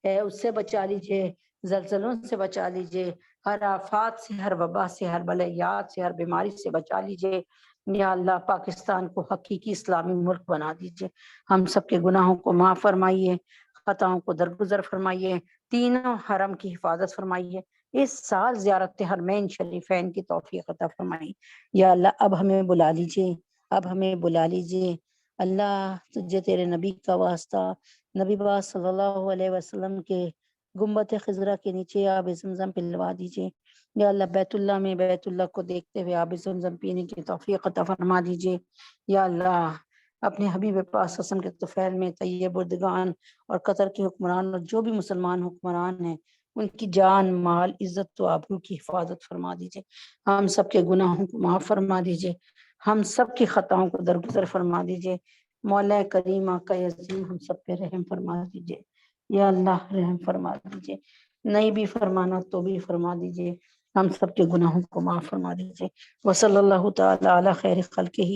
ہے اس سے بچا لیجئے، زلزلوں سے بچا لیجئے، ہر آفات سے، ہر وبا سے، ہر بلیات سے، ہر بیماری سے بچا لیجئے، یا اللہ پاکستان کو حقیقی اسلامی ملک بنا دیجئے، ہم سب کے گناہوں کو معاف فرمائیے، خطاؤں کو درگزر فرمائیے، تینوں حرم کی حفاظت فرمائیے، اس سال زیارت حرمین شریفین کی توفیق عطا فرمائیے، یا اللہ اب ہمیں بلا لیجئے، اب ہمیں بلا لیجئے، اللہ تجھے تیرے نبی کا واسطہ، نبی پاک صلی اللہ علیہ وسلم کے گنبد خضرا کے نیچے آب زمزم پلوا دیجئے، یا اللہ بیت اللہ میں بیت اللہ کو دیکھتے ہوئے آب زمزم پینے کی توفیق عطا فرما دیجئے، یا اللہ اپنے حبیب پاک صلی اللہ علیہ وسلم کے طفیل میں طیب بردگان اور قطر کے حکمران اور جو بھی مسلمان حکمران ہیں ان کی جان مال عزت و آبرو کی حفاظت فرما دیجیے. ہم سب کے گناہوں کو معاف فرما دیجیے. ہم سب کی خطاؤں کو درگزر فرما دیجیے. مولا کریم آقا عظیم ہم سب پہ رحم فرما دیجیے. یا اللہ رحم فرما دیجیے. نہیں بھی فرمانا تو بھی فرما دیجیے. ہم سب کے گناہوں کو معاف فرما دیجیے. وصلی اللہ تعالی علی خیر خلقہ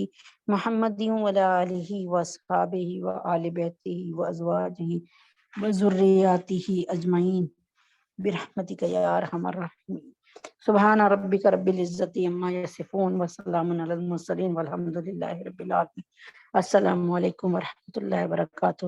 محمد وعلی آلہ واصحابہ وآل بیتہ وازواجہ وذریاتہ اجمعین برحمتک یا ارحم الراحمین. سبحان ربک رب العزت عما یصفون وسلام علی المرسلین والحمد للہ رب العالمین. السلام علیکم ورحمۃ اللہ وبرکاتہ.